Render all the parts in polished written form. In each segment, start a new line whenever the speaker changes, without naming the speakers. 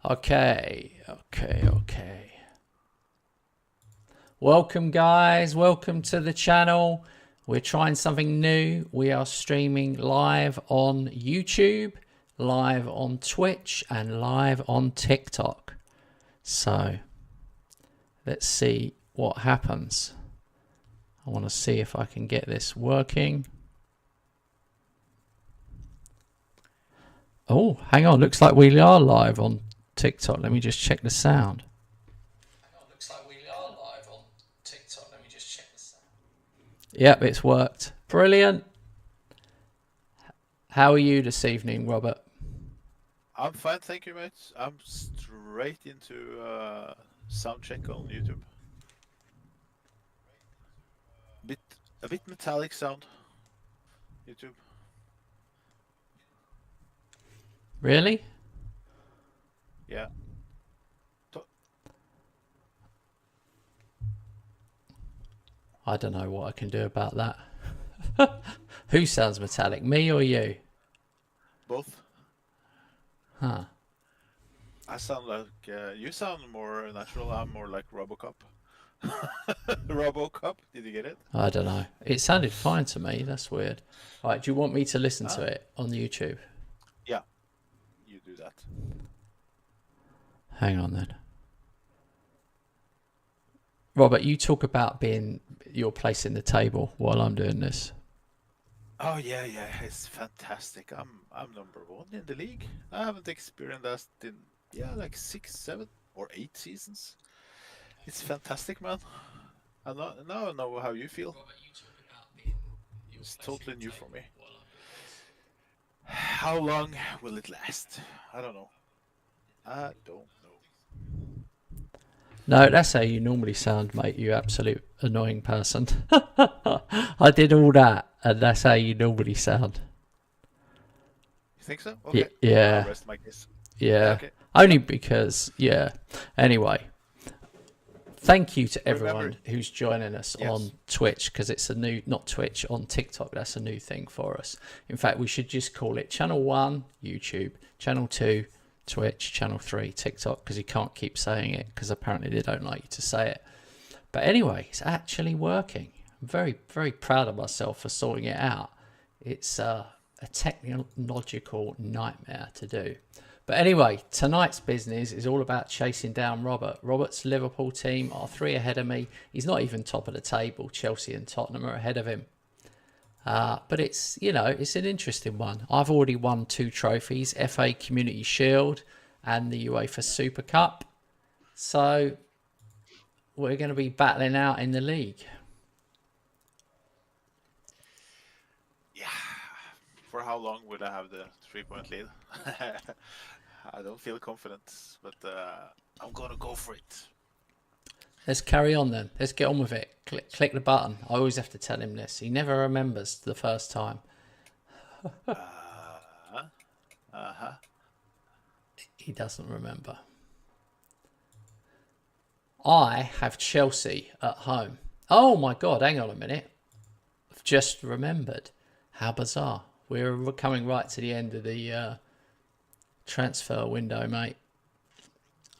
Okay. Welcome, guys. Welcome to the channel. We're trying something new. We are streaming live on YouTube, live on Twitch, and live on TikTok. So let's see what happens. I want to see if I can get this working. Oh, hang on. Looks like we are live on TikTok. Let me just check the sound. Yep, it's worked. Brilliant. How are you this evening, Robert?
I'm fine, thank you, mate. I'm straight into sound check on YouTube. A bit metallic sound. YouTube.
Really?
Yeah.
I don't know what I can do about that. Who sounds metallic, me or you?
Both.
Huh.
I sound like you sound more natural. I'm more like RoboCop. RoboCop. Did you get it?
I don't know. It sounded fine to me. That's weird. All right, do you want me to listen to it on YouTube?
Yeah. You do that.
Hang on then. Robert, you talk about being your place in the table while I'm doing this.
Oh yeah, it's fantastic. I'm number 1 in the league. I haven't experienced that in like 6, 7, or 8 seasons. It's fantastic, man. Now I know how you feel. It's totally new for me. How long will it last? I don't know.
No, that's how you normally sound, mate, you absolute annoying person. I did all that, and that's how you normally sound.
You think so? Okay.
Yeah.
I'll rest my case.
Yeah.
Okay.
Only because, yeah. Anyway, thank you to everyone who's joining us on Twitch, because it's a new, not Twitch, on TikTok. That's a new thing for us. In fact, we should just call it Channel 1, YouTube, Channel 2, Twitch, Channel 3, TikTok, because you can't keep saying it, because apparently they don't like you to say it. But anyway, it's actually working. I'm very, very proud of myself for sorting it out. It's a technological nightmare to do. But anyway, tonight's business is all about chasing down Robert. Robert's Liverpool team are 3 ahead of me. He's not even top of the table. Chelsea and Tottenham are ahead of him. But it's, you know, it's an interesting one. I've already won 2 trophies, FA Community Shield and the UEFA Super Cup. So we're going to be battling out in the league.
Yeah. For how long would I have the 3-point lead? I don't feel confident, but I'm going to go for it.
Let's carry on then. Let's get on with it. Click the button. I always have to tell him this. He never remembers the first time. He doesn't remember. I have Chelsea at home. Oh my God, hang on a minute. I've just remembered. How bizarre. We're coming right to the end of the transfer window, mate.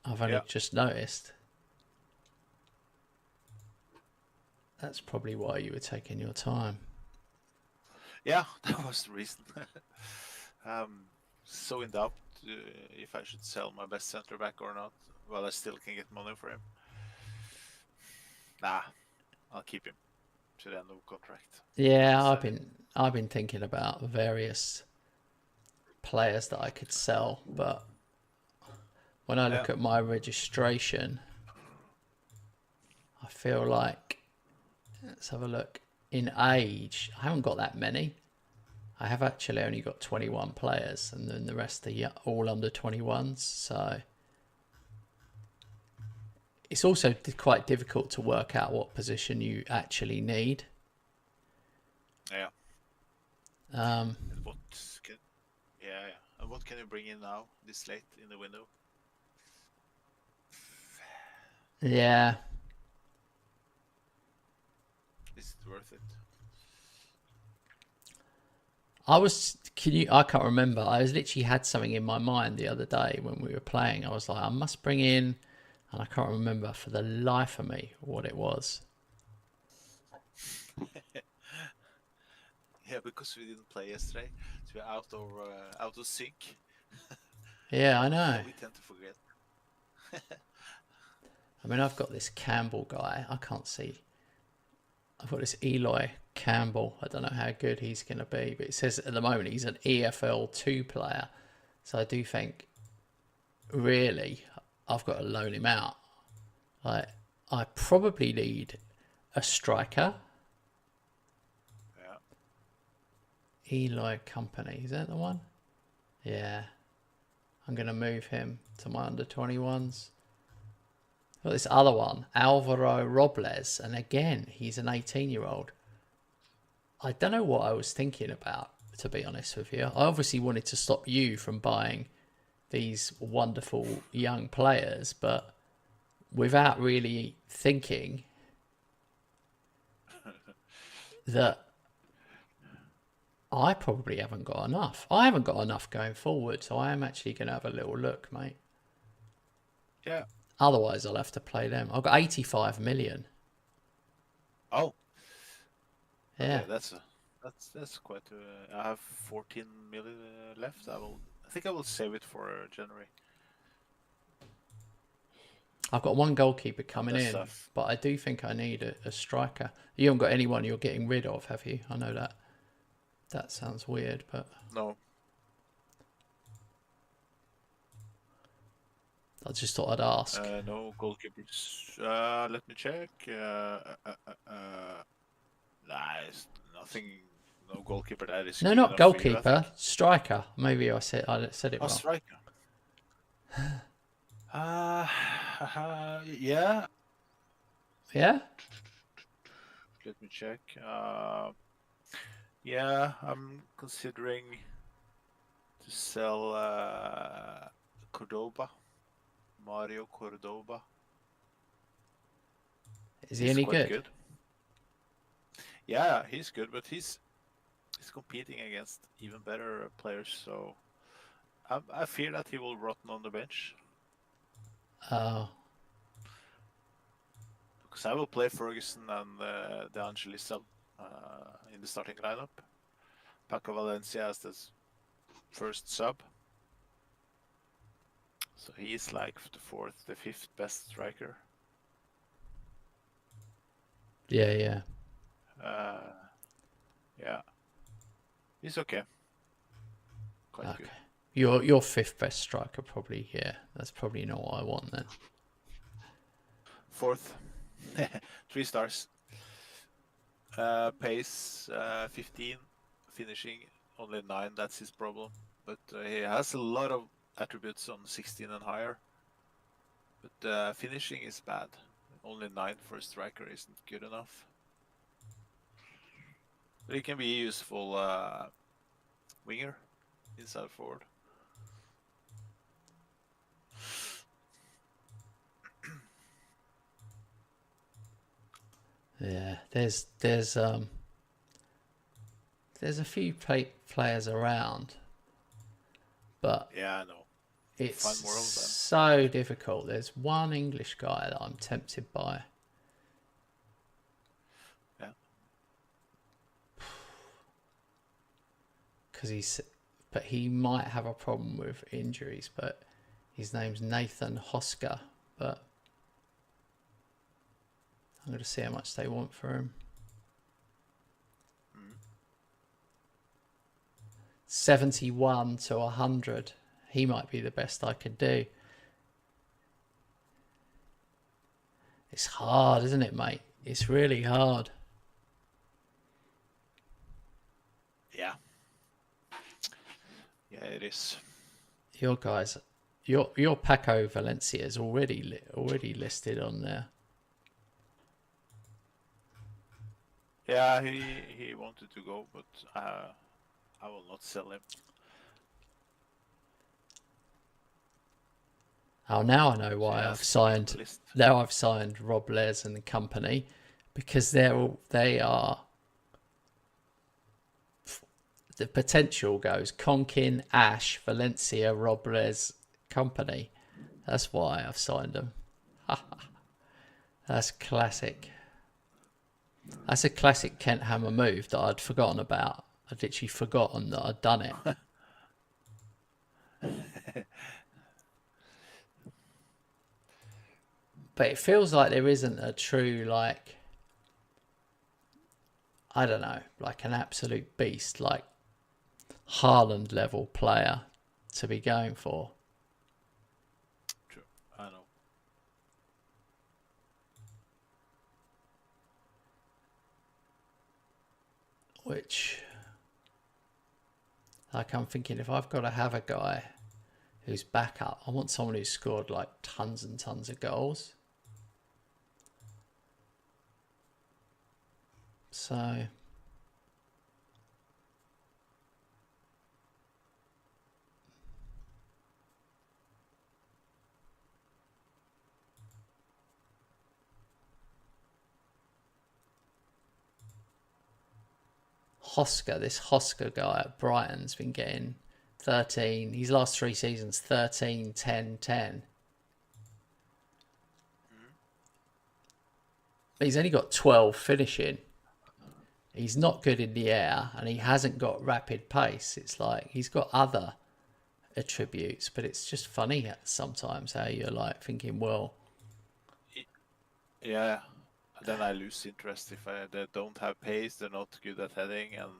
I've only just noticed. That's probably why you were taking your time.
Yeah, that was the reason. So in doubt if I should sell my best center back or not. Well, I still can get money for him. Nah, I'll keep him to the end of contract.
Yeah, I've been thinking about various players that I could sell, but when I look at my registration, I feel like, let's have a look. In age, I haven't got that many. I have actually only got 21 players, and then the rest are all under 21s. So it's also quite difficult to work out what position you actually need.
Yeah. And what can you bring in now, this late in the window?
Yeah.
Is it worth it?
I can't remember. I was literally had something in my mind the other day when we were playing. I was like, I must bring in, and I can't remember for the life of me what it was.
Yeah, because we didn't play yesterday, so we're out of sync.
Yeah, I know.
We tend to forget.
I mean, I've got this Campbell guy. I can't see. I've got this Eli Campbell. I don't know how good he's going to be, but it says at the moment he's an EFL2 player. So I do think, really, I've got to loan him out. Like, I probably need a striker.
Yeah.
Eli Company, is that the one? Yeah. I'm going to move him to my under-21s. Got this other one, Alvaro Robles, and again, he's an 18-year-old. I don't know what I was thinking about, to be honest with you. I obviously wanted to stop you from buying these wonderful young players, but without really thinking that I probably haven't got enough. I haven't got enough going forward, so I am actually going to have a little look, mate.
Yeah.
Otherwise, I'll have to play them. I've got 85 million.
Oh.
Yeah.
Okay, that's quite. I have 14 million left. I think I will save it for January.
I've got one goalkeeper coming in,
Stuff.
but I do think I need a striker. You haven't got anyone you're getting rid of, have you? I know that. That sounds weird, but
No.
I just thought I'd ask.
No goalkeepers. Let me check. Nah, it's nothing. No goalkeeper that is.
No,
good
not
enough for you, I
goalkeeper,
think.
striker. Maybe I said it wrong.
Striker. Yeah.
Yeah?
Let me check. Yeah, I'm considering to sell Cordoba, Mario Cordoba.
Is he
He's
any
quite
good?
Yeah, he's good, but he's competing against even better players. So I fear that he will rotten on the bench.
Oh.
Because I will play Ferguson and De Angelis sub in the starting lineup. Paco Valencia as the first sub. So he's like the fourth, the fifth best striker.
Yeah.
Yeah. He's okay. Quite good.
Your fifth best striker, probably. Yeah, that's probably not what I want then.
Fourth. 3 stars. Pace 15. Finishing only 9. That's his problem. But he has a lot of attributes on 16 and higher. But finishing is bad. Only 9 for a striker isn't good enough. But he can be a useful winger, inside forward.
Yeah, there's a few players around, but
yeah, I know.
It's
Find more of them.
so difficult. There's one English guy that I'm tempted by.
Yeah.
But he might have a problem with injuries. But his name's Nathan Hosker. But I'm going to see how much they want for him. 71 to 100. He might be the best I could do. It's hard, isn't it, mate? It's really hard.
Yeah. Yeah, it is.
Your guys, your Paco Valencia is already listed on there.
Yeah, he wanted to go, but I will not sell him.
Oh, now I know why I've signed. Now I've signed Rob Les and the company, because they are the potential goes Conkin, Ash, Valencia, Robles, company. That's why I've signed them. That's classic. That's a classic Kent Hammer move that I'd forgotten about. I'd literally forgotten that I'd done it. But it feels like there isn't a true, like, I don't know, like an absolute beast, like Haaland level player to be going for.
True, I know.
Which, like, I'm thinking if I've got to have a guy who's backup, I want someone who's scored like tons and tons of goals. So this Hosker guy at Brighton's been getting 13, his last 3 seasons, 13, 10, 10. He's only got 12 finishing. He's not good in the air and he hasn't got rapid pace. It's like he's got other attributes, but it's just funny sometimes how you're like thinking, well,
yeah. Then I lose interest if they don't have pace. They're not good at heading and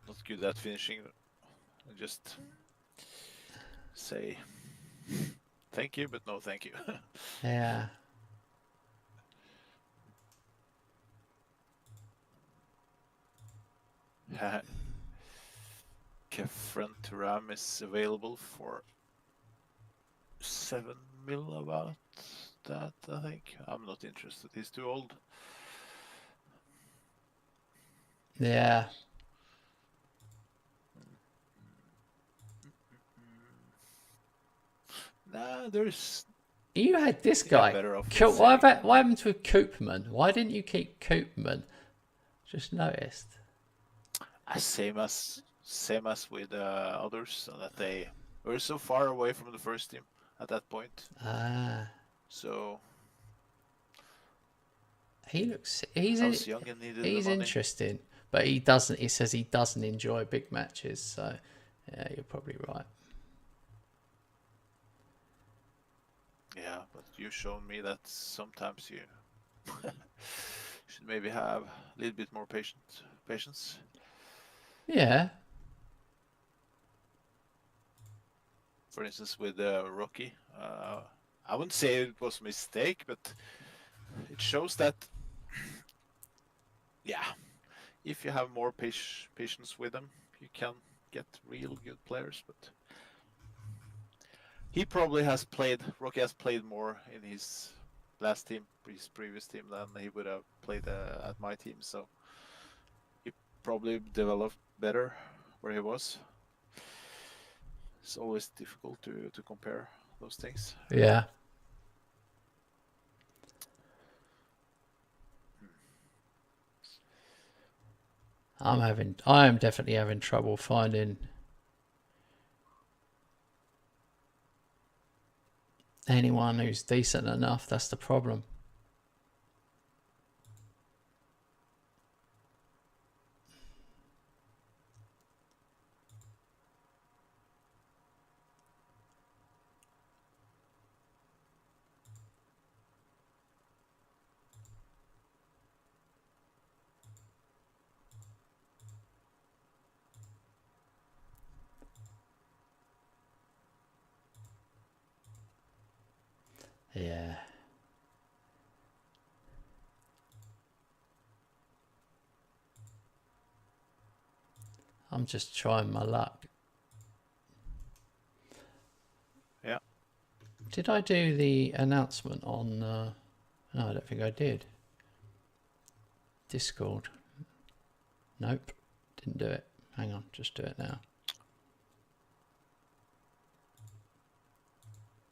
not good at finishing. I just say thank you, but no thank you.
yeah.
Kefren Turam is available for 7 mil about that, I think. I'm not interested. He's too old.
Yeah.
Nah, there's...
You had this guy. What happened with Koopman? Why didn't you keep Koopman? Just noticed.
Same as with others, that they were so far away from the first team at that point. So
he's
young and needed
he's
the money.
interesting, but he doesn't. He says he doesn't enjoy big matches. So yeah, you're probably right.
Yeah, but you've shown me that sometimes you should maybe have a little bit more patience.
Yeah.
For instance, with Rocky, I wouldn't say it was a mistake, but it shows that, yeah, if you have more patience with them, you can get real good players. But he probably Rocky has played more in his last team, his previous team, than he would have played at my team. So he probably developed better where he was. It's always difficult to compare those things.
Yeah. I am definitely having trouble finding anyone who's decent enough. That's the problem. Yeah. I'm just trying my luck.
Yeah.
Did I do the announcement on... No, I don't think I did. Discord. Nope. Didn't do it. Hang on. Just do it now.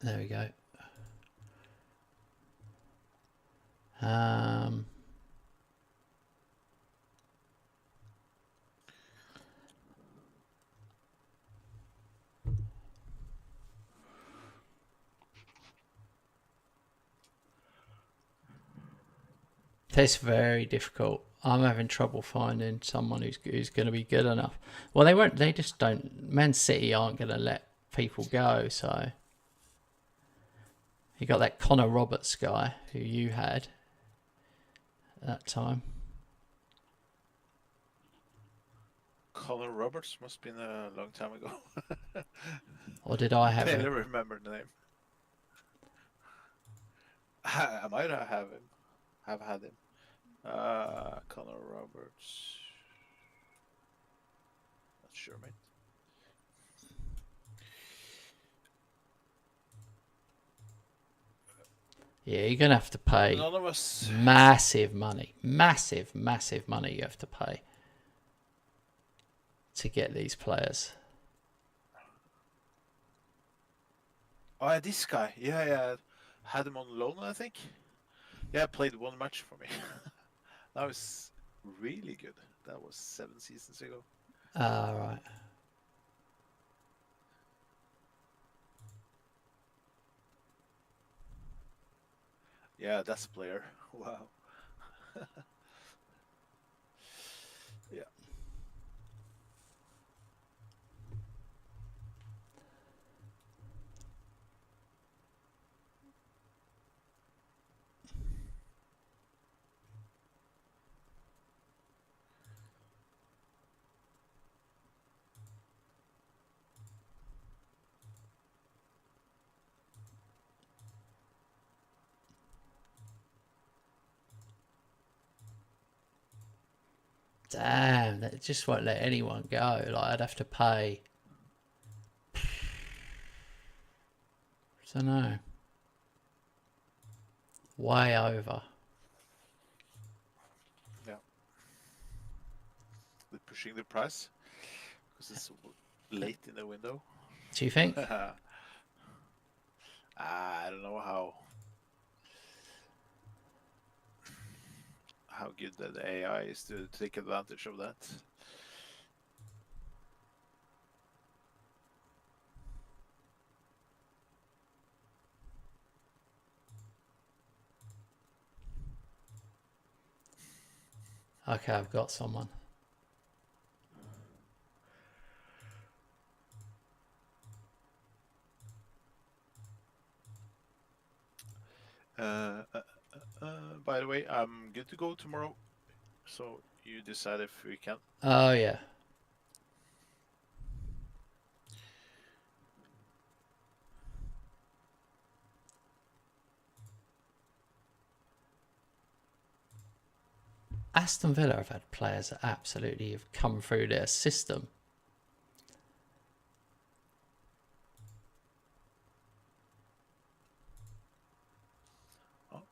There we go. That's very difficult. I'm having trouble finding someone who's going to be good enough. Well, they won't. They just don't. Man City aren't going to let people go. So you got that Connor Roberts guy who you had at that time.
Connor Roberts must have been a long time ago.
Or did I have
I
him?
never remember the name. I might have him. Have had him. Connor Roberts. Not sure, mate.
Yeah, you're going to have to pay
None of us.
massive money. Massive money you have to pay to get these players.
Oh, yeah, this guy. Yeah. Had him on loan, I think. Yeah, played one match for me. That was really good. That was 7 seasons ago.
Right.
Yeah, that's a player. Wow. Yeah.
Damn, that just won't let anyone go. Like, I'd have to pay. I don't know. Way over.
Yeah. They're pushing the price because it's late in the window.
Do you think?
I don't know how good the AI is to take advantage of that.
Okay, I've got someone.
By the way, I'm good to go tomorrow, so you decide if we can.
Oh, yeah. Aston Villa have had players that absolutely have come through their system.
Oh.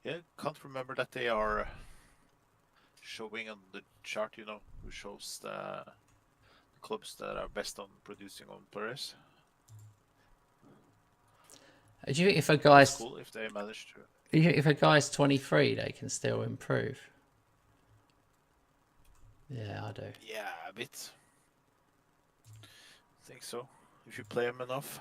Yeah, can't remember that they are showing on the chart, who shows the clubs that are best on producing on players.
Do you think if a
It's
guy's
cool if they manage to.
if a guy's 23, they can still improve? Yeah, I do.
Yeah, a bit. I think so. If you play them enough.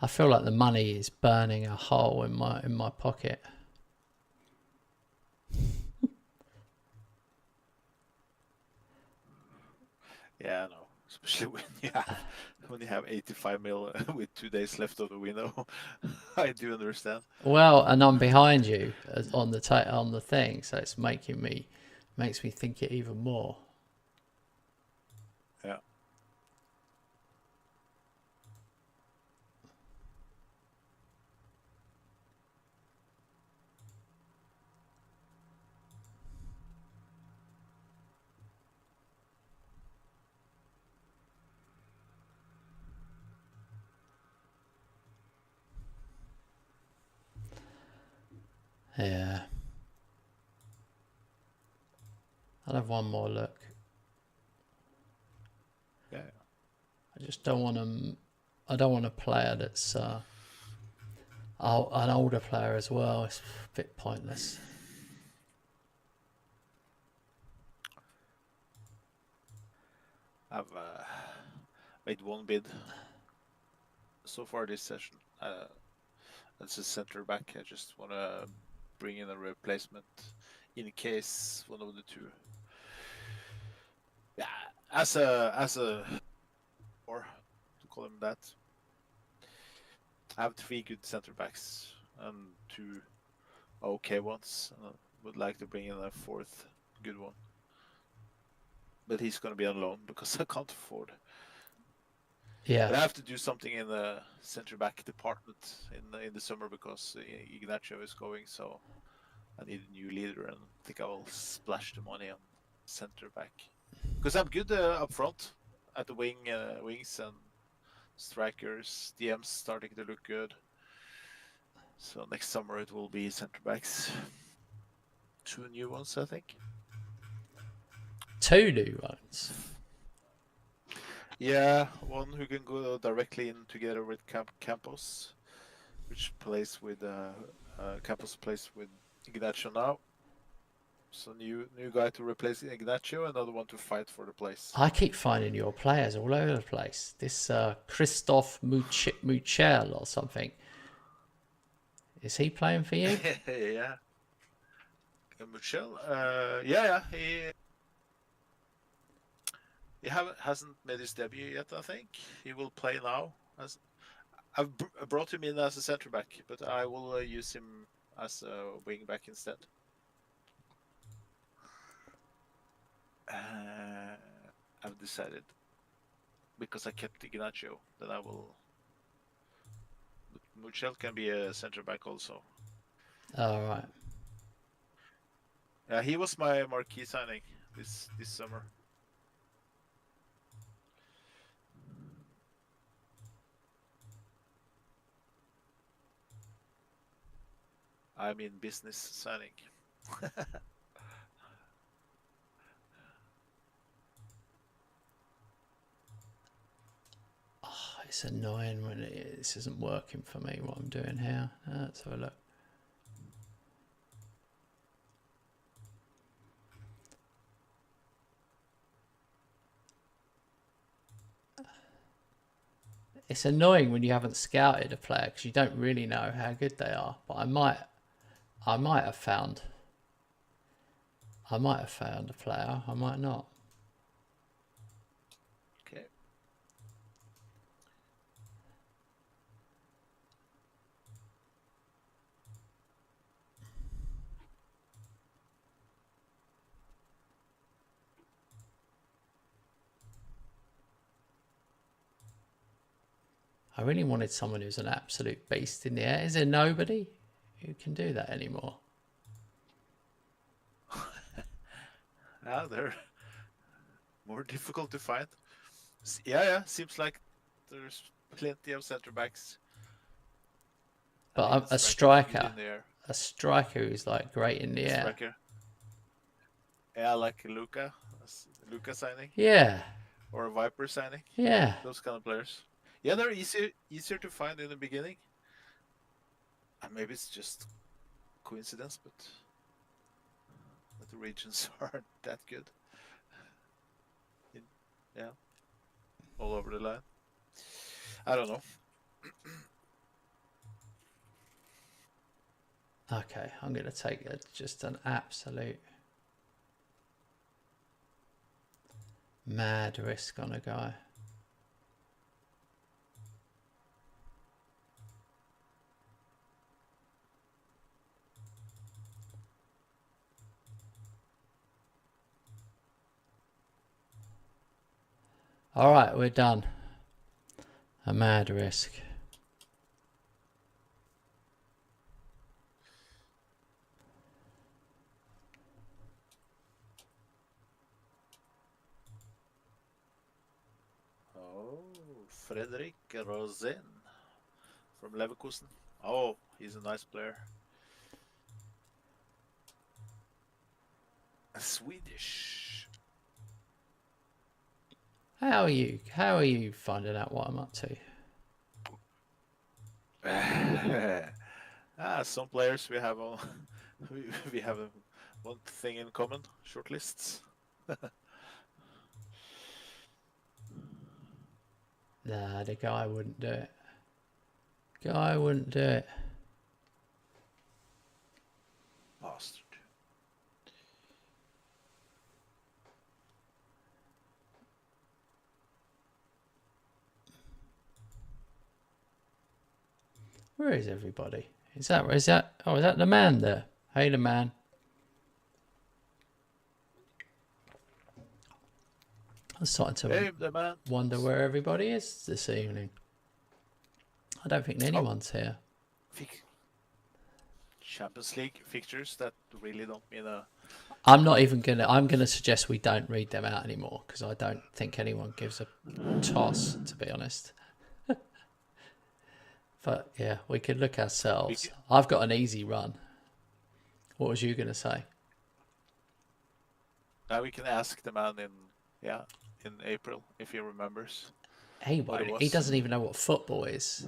I feel like the money is burning a hole in my pocket.
Yeah, I know. Especially when you have 85 mil with 2 days left of the window. I do understand.
Well, and I'm behind you on the thing, so it's makes me think it even more.
Yeah.
Yeah. I'll have one more look. I just don't want them. I don't want a player that's an older player as well. It's a bit pointless.
I've made one bid so far this session. That's a center back. I just want to bring in a replacement in case one of the two. Yeah, as a or to call him that. I have 3 good center backs and 2 okay ones. And I would like to bring in a 4th good one. But he's going to be on loan because I can't afford.
Yeah.
But I have to do something in the center back department in the summer because Ignacio is going, so I need a new leader, and I think I will splash the money on center back because I'm good up front at the wings and strikers. DM's starting to look good. So next summer it will be center backs. 2 new ones, I think.
2 new ones.
Yeah, one who can go directly in together with Campos, which plays with Campos plays with Ignacio now. So new guy to replace Ignacio, another one to fight for the place.
I keep finding your players all over the place. This Christophe Muchel or something. Is he playing for you?
Yeah. Muchel, yeah, he hasn't made his debut yet. I think he will play now. I've brought him in as a center back, but I will use him as a wing back instead. I've decided because I kept Ignacio that I will. Muchel can be a center back also.
All right.
Yeah, he was my marquee signing this summer. I mean business signing.
It's annoying when this isn't working for me, what I'm doing here. Let's have a look. It's annoying when you haven't scouted a player because you don't really know how good they are. But I might have found a player. I might not.
Okay.
I really wanted someone who's an absolute beast in the air. Is there nobody who can do that anymore?
Yeah, they're more difficult to find. Yeah, seems like there's plenty of center backs.
But a striker who's like great in the air.
Striker. Yeah, like Luca signing.
Yeah.
Or a Viper signing.
Yeah.
Those kind of players. Yeah, they're easier to find in the beginning. And maybe it's just coincidence, but the regions aren't that good. Yeah, all over the line. I don't know.
Okay, I'm going to take just an absolute mad risk on a guy. All right, we're done. A mad risk.
Oh, Frederick Rosen from Leverkusen. Oh, he's a nice player. Swedish.
How are you? How are you finding out what I'm up to?
Some players we have on we have one thing in common: short lists.
Nah, the guy wouldn't do it. Guy wouldn't do it.
Bastard.
Where is everybody? Is that oh, is that the man there? Hey, the man. I'm starting to wonder where everybody is this evening. I don't think anyone's here.
Champions League fixtures that really don't mean a...
I'm gonna suggest we don't read them out anymore because I don't think anyone gives a toss, to be honest. But yeah, we could look ourselves. I've got an easy run. What was you gonna say?
Now we can ask the man in April if he remembers.
He won't. He doesn't even know what football is.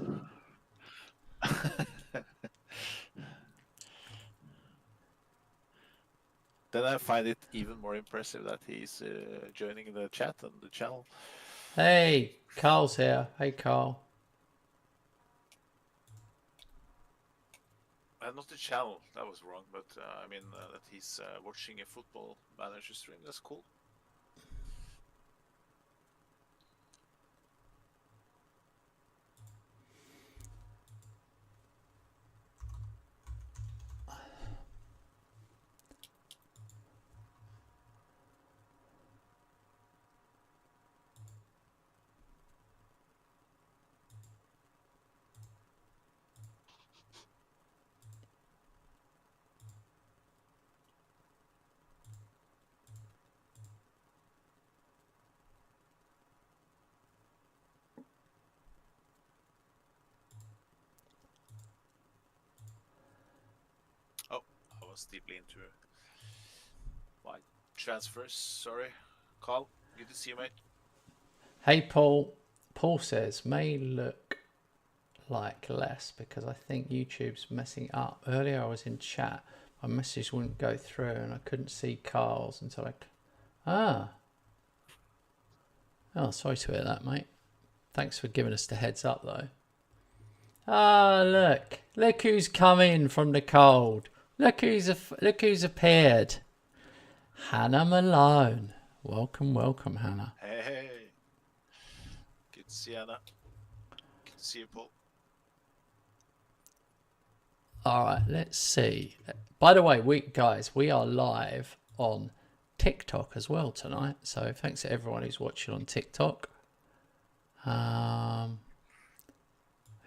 Then I find it even more impressive that he's joining the chat and the channel.
Hey, Carl's here. Hey, Carl.
Not the channel, that was wrong, but I mean that he's watching a football manager stream. That's cool. Was deeply into my transfers. Sorry, Carl. Good to see you, mate.
Hey, Paul. Paul says may look like less because I think YouTube's messing up. Earlier I was in chat, my message wouldn't go through, and I couldn't see Carl's until I. Oh, sorry to hear that, mate. Thanks for giving us the heads up, though. Look who's come in from the cold. Look who's appeared. Hannah Malone. Welcome, Hannah.
Hey. Good to see you, Hannah. Good to see you, Paul.
All right, let's see. By the way, we are live on TikTok as well tonight. So thanks to everyone who's watching on TikTok. Who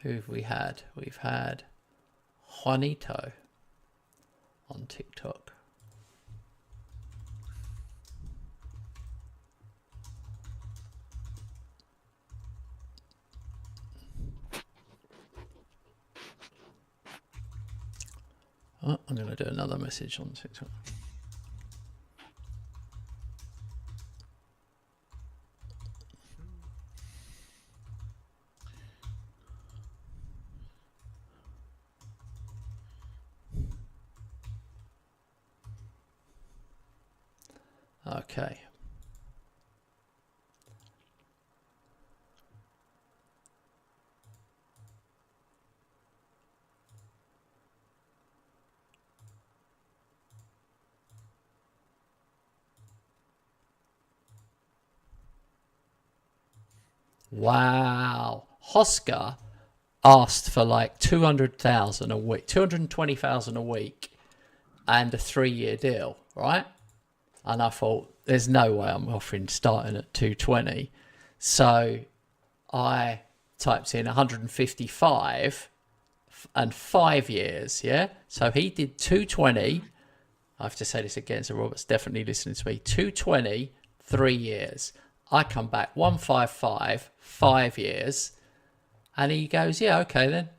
have we had? We've had Juanito on TikTok. Oh, I'm going to do another message on TikTok. Okay. Wow. Hoska asked for like 200,000 a week, 220,000 a week and a 3-year deal, right? And I thought, there's no way I'm offering starting at 220. So I typed in 155 and 5 years, yeah? So he did 220. I have to say this again, so Robert's definitely listening to me. 220, 3 years. I come back 155, 5 years. And he goes, yeah, okay then.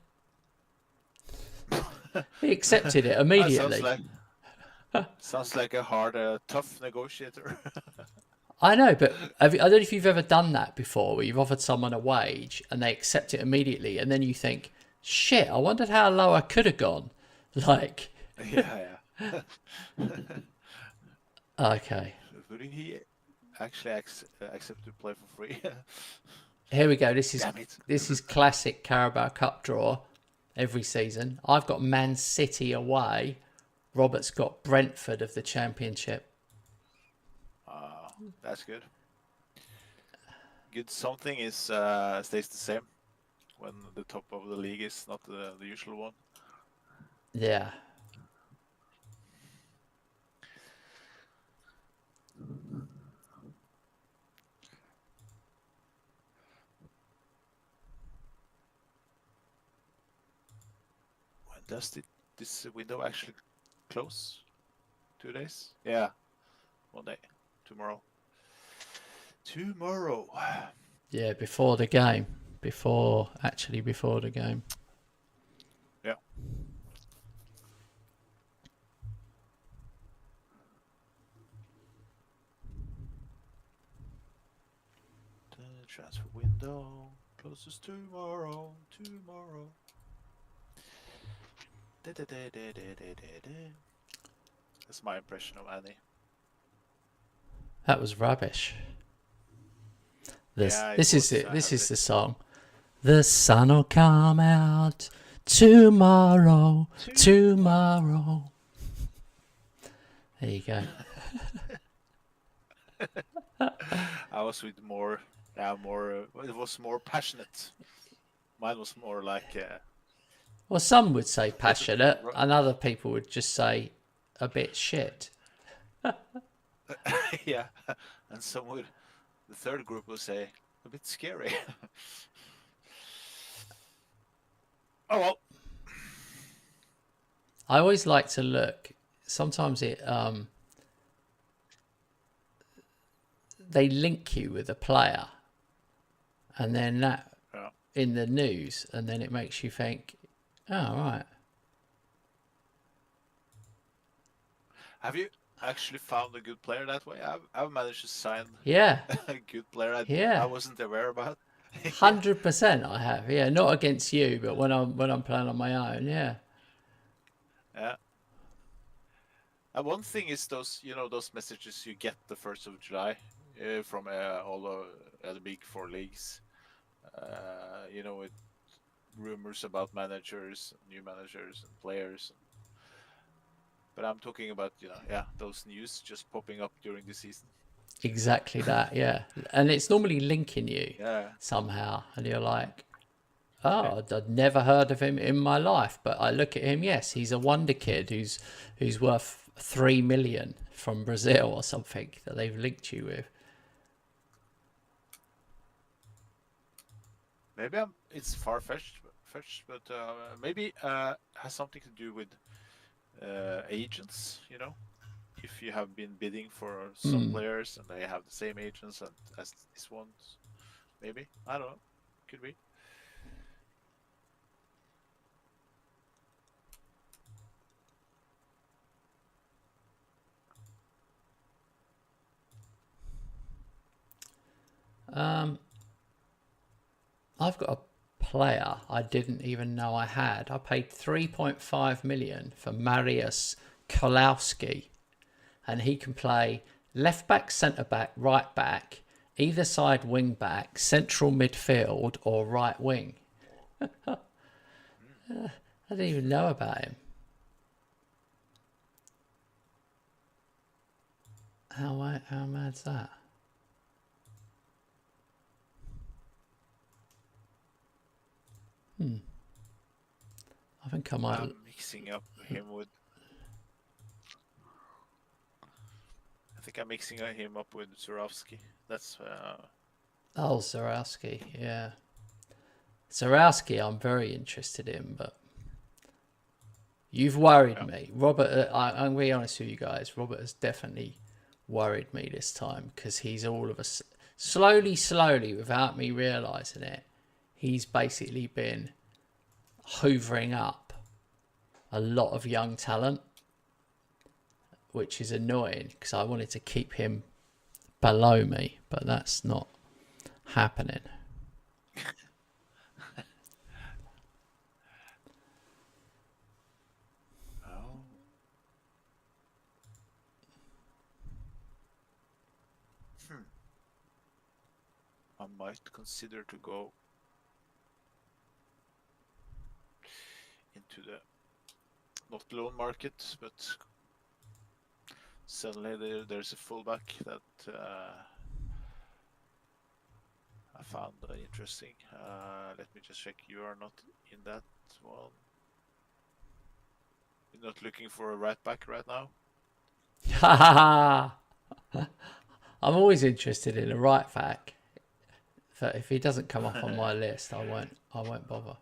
He accepted it immediately.
Sounds like a hard, tough negotiator.
I know, but I don't know if you've ever done that before, where you've offered someone a wage and they accept it immediately, and then you think, "Shit, I wondered how low I could have gone." Like,
Yeah,
okay,
would he actually accept to play for free?
here we go.
Damn it.
This is classic Carabao Cup draw every season. I've got Man City away. Robert's got Brentford of the Championship.
That's good. Good. Something is stays the same when the top of the league is not the usual one.
Yeah.
When does this window actually close? 2 days? Yeah, 1 day. Tomorrow.
Yeah, before the game. Before the game.
Yeah. The transfer window closes tomorrow. That's my impression of Annie.
That was rubbish. This
Yeah,
this
it
is
was,
it. This is
it.
the song. The sun'll come out tomorrow. Tomorrow. There you go.
I was with more. It was more passionate. Mine was more like.
Well, some would say passionate, and other people would just say a bit shit.
Yeah, and some would. The third group will say a bit scary. Oh well.
I always like to look. Sometimes they link you with a player, and then that in the news, and then it makes you think, oh right.
Have you actually found a good player that way? I've managed to sign
Yeah.
a good player I wasn't aware about.
100% I have. Yeah, not against you, but when I'm playing on my own, yeah.
Yeah. And one thing is those messages you get the 1st of July from all the big 4 leagues. With rumors about managers, new managers, and players. But I'm talking about those news just popping up during the season.
Exactly that, yeah. And it's normally linking you somehow, and you're like, oh, I'd never heard of him in my life, but I look at him, yes, he's a wonder kid who's worth 3 million from Brazil or something that they've linked you with.
Maybe it's far-fetched, but maybe has something to do with agents, if you have been bidding for some players and they have the same agents as this ones, maybe, I don't know, could be.
I've got a player I didn't even know I had. I paid 3.5 million for Mariusz Kolowski, and he can play left back, centre back, right back, either side wing back, central midfield, or right wing. I didn't even know about him. How mad's that? I think I might.
I'm mixing up him with. I think I'm mixing him up with Zurawski. That's.
Oh, Zurawski, yeah. Zurawski, I'm very interested in, but you've worried me, Robert. I'm going to be honest with you guys. Robert has definitely worried me this time because he's all of us slowly, without me realising it. He's basically been hoovering up a lot of young talent, which is annoying because I wanted to keep him below me, but that's not happening.
Oh. I might consider to go into the not loan market, but suddenly there's a fullback that I found interesting. Let me just check. You are not in that one. You're not looking for a right back right now?
I'm always interested in a right back. If he doesn't come up on my list, I won't bother.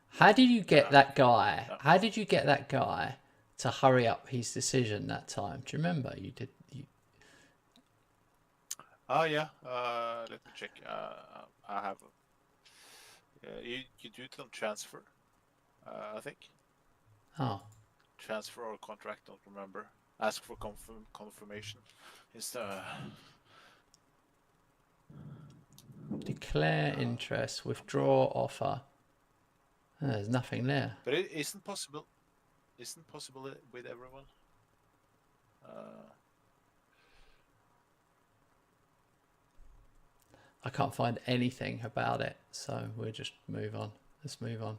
How did you get that guy? How did you get that guy to hurry up his decision that time? Do you remember? You did.
Oh yeah. Let me check. I have. You do it on transfer. I think.
Oh.
Transfer or contract. Don't remember. Ask for confirmation. Is the
Declare interest, withdraw offer. Oh, there's nothing there.
But it isn't possible. Isn't possible with everyone.
I can't find anything about it, so we'll just move on. Let's move on.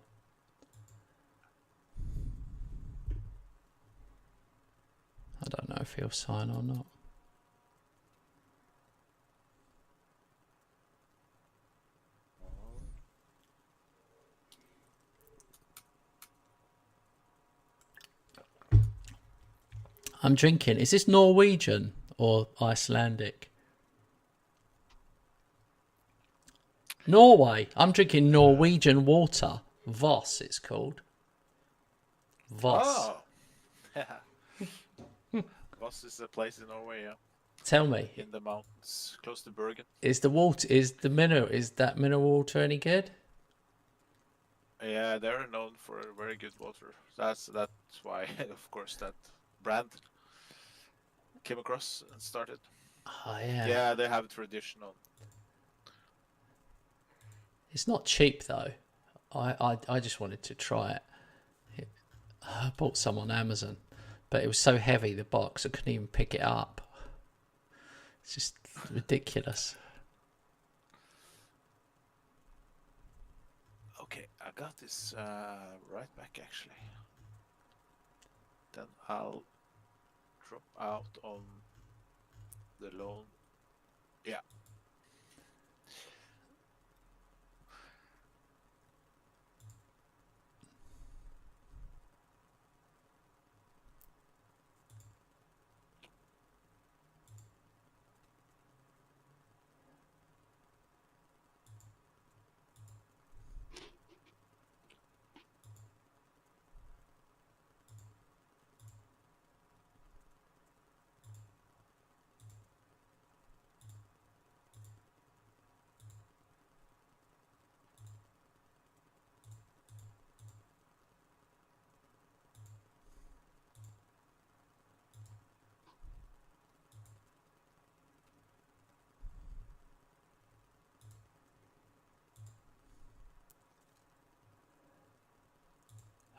I don't know if he'll sign or not. I'm drinking. Is this Norwegian or Icelandic? Norway. I'm drinking Norwegian water. Voss, it's called. Voss.
Oh. Voss is a place in Norway, yeah.
Tell me.
In the mountains, close to Bergen.
Is that mineral water any good?
Yeah, they're known for very good water. That's why, of course, that brand came across and started.
Oh yeah.
Yeah, they have traditional.
It's not cheap though. I just wanted to try it. I bought some on Amazon, but it was so heavy, the box, I couldn't even pick it up. It's just ridiculous.
Okay, I got this right back actually. Then I'll drop out on the loan. Yeah.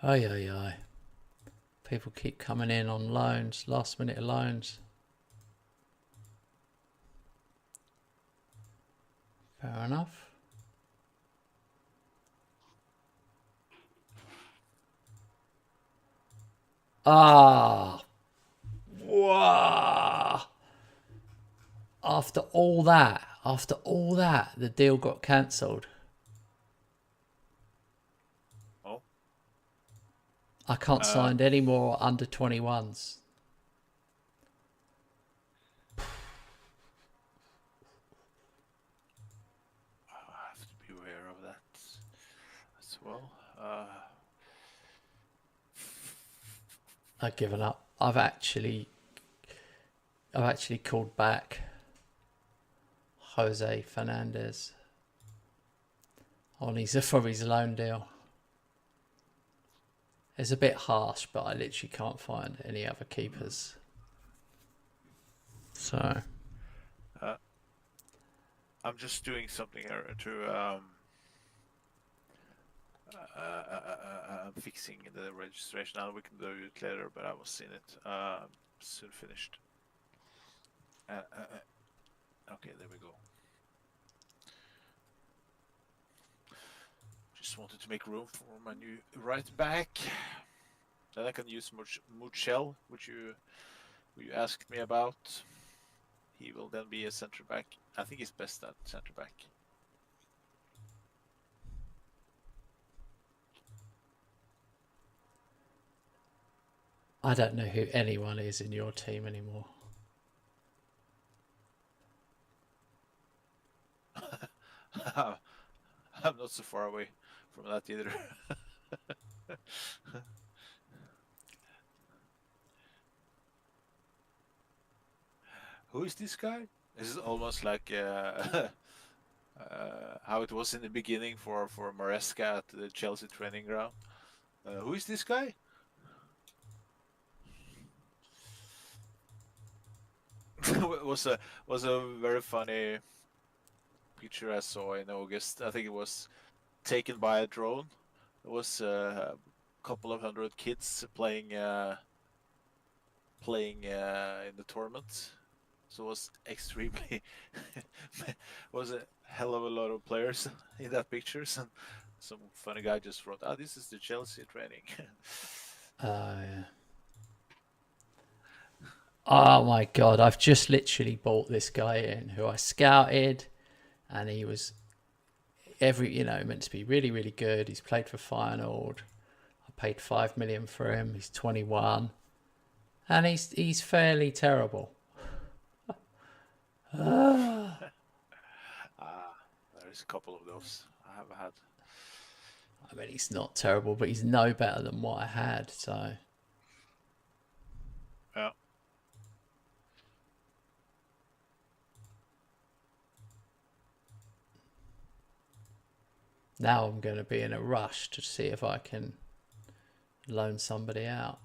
Ay. People keep coming in on loans, last minute loans. Fair enough. Ah. Wow. After all that, the deal got cancelled.
Oh.
I can't sign any more under 21s.
I have to be aware of that as well.
I've given up. I've actually called back Jose Fernandez from his loan deal. It's a bit harsh, but I literally can't find any other keepers. So
I'm just doing something here to fixing the registration. Now we can do it later, but I was in it. Soon finished. Okay, there we go. Just wanted to make room for my new right back. Then I can use Muchel, which you asked me about. He will then be a center back. I think he's best at center back.
I don't know who anyone is in your team anymore.
I'm not so far away from that either. Who is this guy? This is almost like how it was in the beginning for Maresca at the Chelsea training ground. Who is this guy? was a very funny picture I saw in August. I think it was taken by a drone. It was a couple of hundred kids playing in the tournament. So it was extremely was a hell of a lot of players in that pictures, and some funny guy just wrote, "Ah, this is the Chelsea training."
Yeah. Oh my God, I've just literally bought this guy in who I scouted, and he was meant to be really, really good. He's played for Feyenoord. I paid 5 million for him. He's 21, and he's fairly terrible.
There's a couple of those I have had.
I mean, he's not terrible, but he's no better than what I had. So
yeah.
now I'm going to be in a rush to see if I can loan somebody out.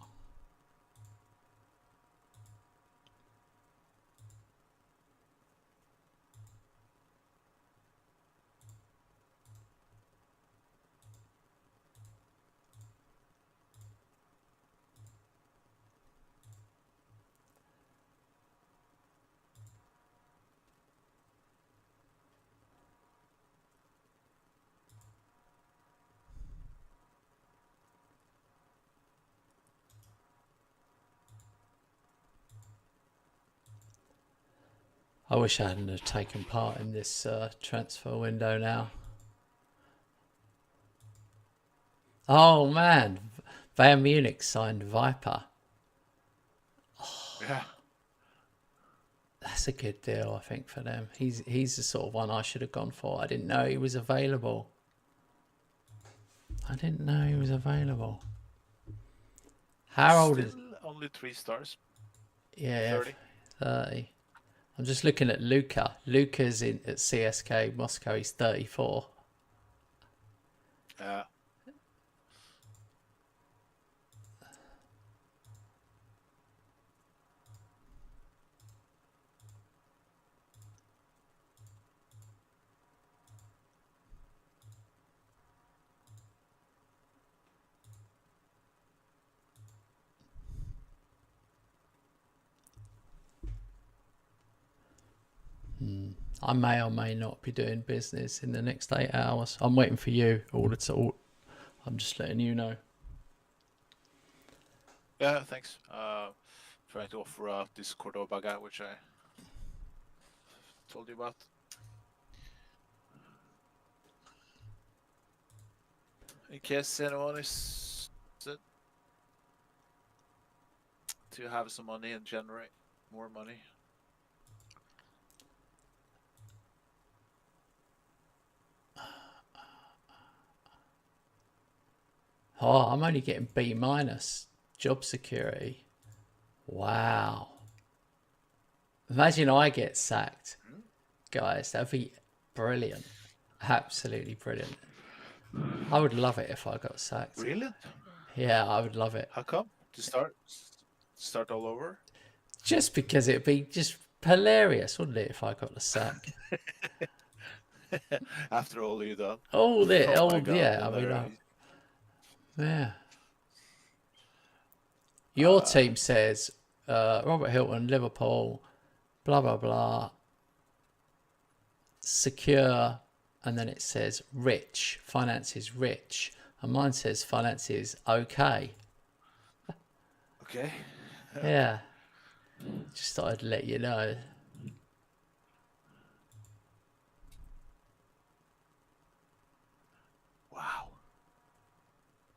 I wish I hadn't have taken part in this transfer window now. Oh man, Bayern Munich signed Viper.
Oh, yeah.
That's a good deal, I think, for them. He's the sort of one I should have gone for. I didn't know he was available. How old is...
Only 3 stars.
Yeah,
30.
30. I'm just looking at Luka. Luka's at CSK Moscow. He's 34.
Yeah.
I may or may not be doing business in the next 8 hours. I'm waiting for you. I'm just letting you know.
Yeah, thanks. Trying to offer out this Cordoba guy, which I told you about. In case anyone is to have some money and generate more money.
Oh, I'm only getting B- job security. Wow. Imagine I get sacked. Guys, that'd be brilliant. Absolutely brilliant. I would love it if I got sacked.
Really?
Yeah, I would love it.
How come? To start all over?
Just because it'd be just hilarious, wouldn't it, if I got the sack?
After all you done.
Oh,
Oh my God.
yeah. I
And
mean, yeah. Your team says Robert Hilton, Liverpool, blah blah blah, secure, and then it says rich, finances rich, and mine says finances okay.
okay.
Yeah, just thought I'd let you know.
Wow.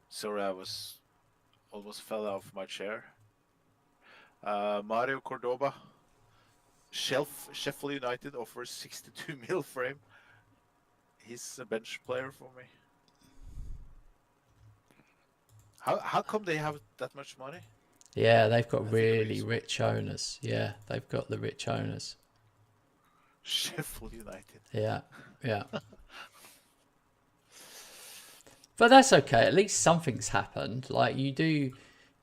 Sorry, I was almost fell off my chair. Mario Cordoba, Sheffield United offers 62 mil for him. He's a bench player for me. How come they have that much money?
Yeah, they've got really rich owners. Yeah, they've got the rich owners.
Sheffield United.
Yeah, yeah. But that's okay. At least something's happened. Like you do,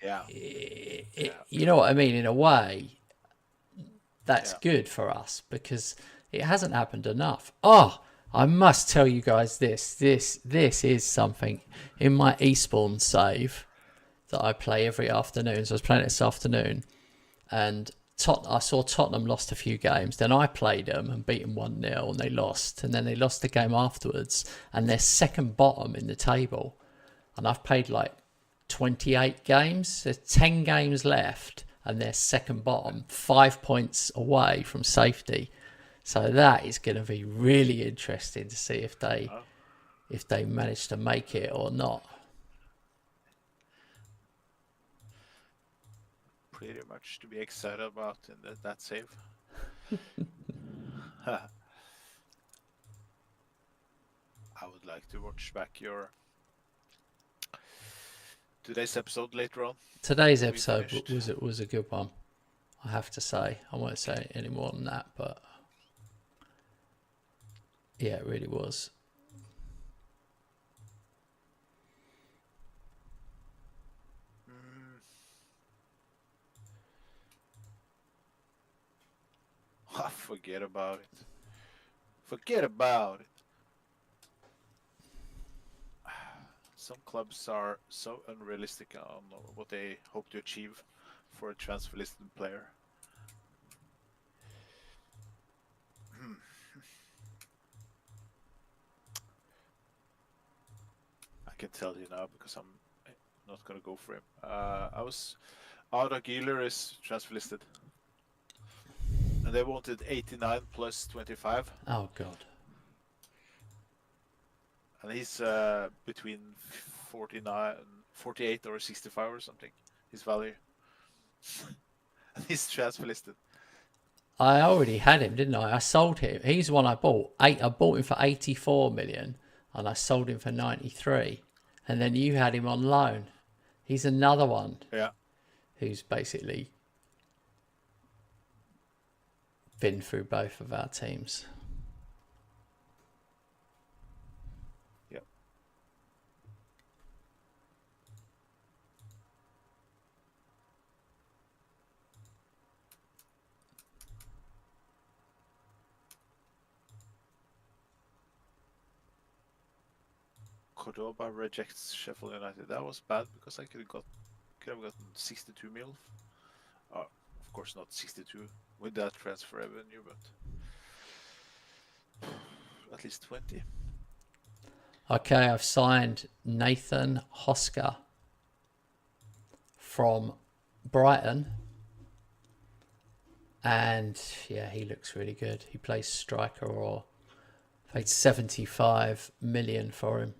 Yeah.
you know what I mean? In a way, that's good for us because it hasn't happened enough. Oh, I must tell you guys this is something in my Eastbourne save that I play every afternoon. So I was playing it this afternoon, and I saw Tottenham lost a few games. Then I played them and beat them 1-0, and they lost. And then they lost the game afterwards, and they're second bottom in the table. And I've played like 28 games. There's 10 games left, and they're second bottom, 5 points away from safety. So that is going to be really interesting to see if they manage to make it or not.
Pretty much to be excited about in that save. I would like to watch back your today's episode later on.
Today's episode was a good one, I have to say. I won't say any more than that, but yeah, it really was.
Forget about it. Forget about it. Some clubs are so unrealistic on what they hope to achieve for a transfer listed player. I can tell you now because I'm not gonna go for him. Arda Güler is transfer listed, and they wanted 89 plus 25.
Oh God.
And he's between 48 or 65 or something, his value. And he's transfer listed.
I already had him, didn't I? I sold him. He's one I bought. I bought him for 84 million, and I sold him for 93. And then you had him on loan. He's another one.
Yeah.
Who's basically been through both of our teams.
Cordoba rejects Sheffield United. That was bad because I could have gotten 62 mil. Of course not 62 with that transfer revenue, but at least 20.
Okay, I've signed Nathan Hosker from Brighton. And yeah, he looks really good. He plays striker or paid 75 million for him.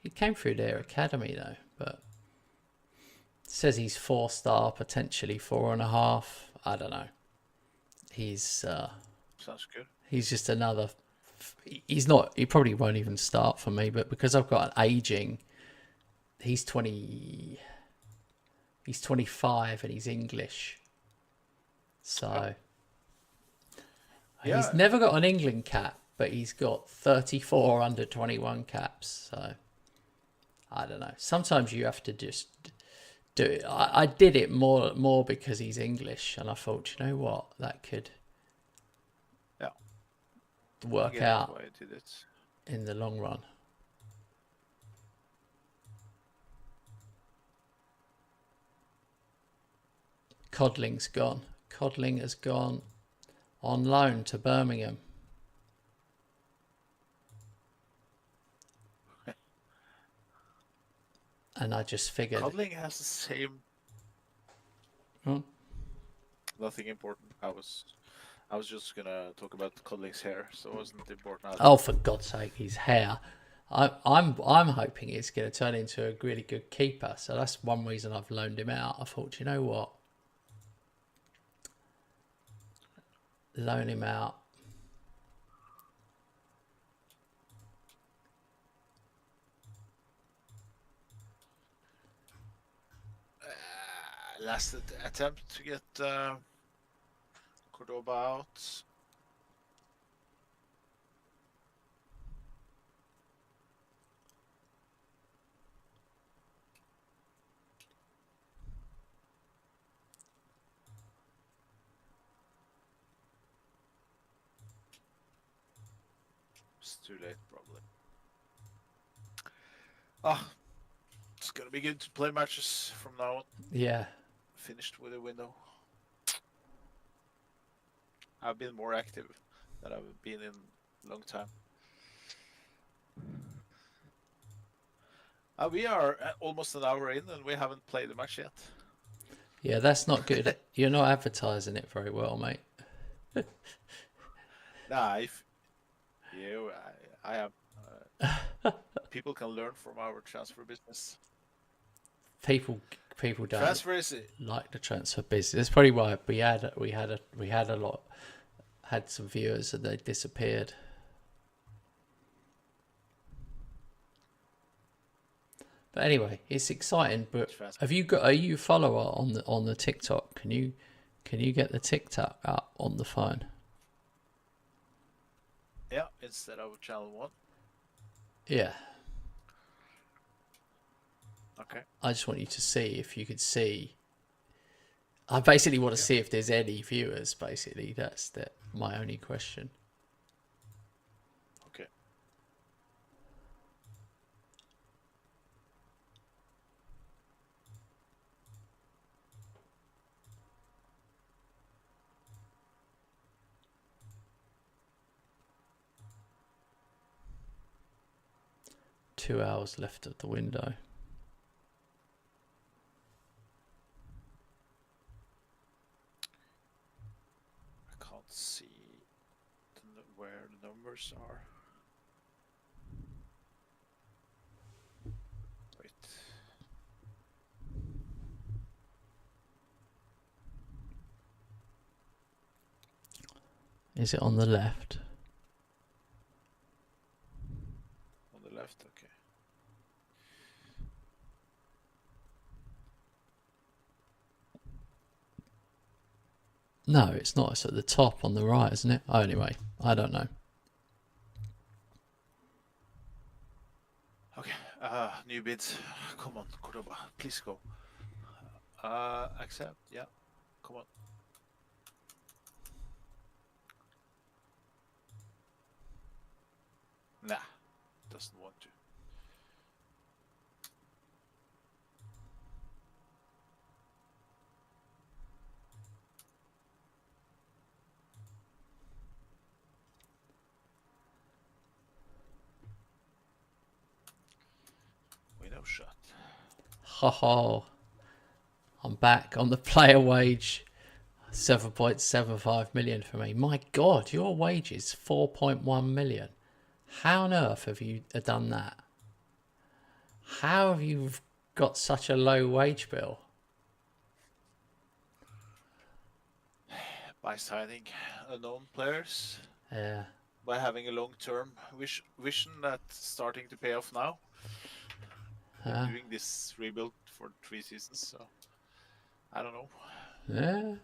He came through their academy though, but it says he's 4-star, potentially 4.5. I don't know. He's
sounds good.
He's just another. He's not. He probably won't even start for me, but because I've got an aging, he's 20. He's 25 and he's English, so he's never got an England cap, but he's got 34 under 21 caps. So I don't know. Sometimes you have to just do it. I did it more because he's English, and I thought, you know what, that could.
Yeah.
work out
why I did it.
in the long run. Codling's gone. Codling has gone on loan to Birmingham. And I just figured.
Codling has the same.
Hmm?
Nothing important. I was just gonna talk about Codling's hair, so it wasn't important.
Oh, for God's sake, his hair. I'm hoping it's going to turn into a really good keeper. So that's one reason I've loaned him out. I thought, you know what? Loan him out.
Last attempt to get Cordoba out. It's too late, probably. It's gonna be good to play matches from now on.
Yeah.
Finished with a window. I've been more active than I've been in a long time. We are almost an hour in and we haven't played a match yet.
Yeah, that's not good. You're not advertising it very well, mate.
Nah, if you, I am. People can learn from our transfer business.
People don't
Transfer is
like the transfer business. That's probably why we had some viewers and they disappeared. But anyway, it's exciting. But are you a follower on the TikTok? Can you get the TikTok up on the phone?
Yeah, instead of channel 1.
Yeah.
Okay.
I just want you to see if you could see. I basically want to see if there's any viewers. Basically, that's my only question.
Okay.
Two hours left of the window.
I can't see where the numbers are. Wait.
Is it on the left?
On the left, okay.
No, it's not. It's at the top on the right, isn't it? Oh, anyway, I don't know.
Okay. New bids. Come on, Cordoba. Please go. Accept. Yeah. Come on. Nah. Doesn't want to. Window shut.
Ho ho. I'm back on the player wage. 7.75 million for me. My God, your wage is 4.1 million. How on earth have you done that? How have you got such a low wage bill?
By signing unknown players.
Yeah.
By having a long-term vision that's starting to pay off now. Been doing this rebuild for 3 seasons, so I don't know.
Yeah.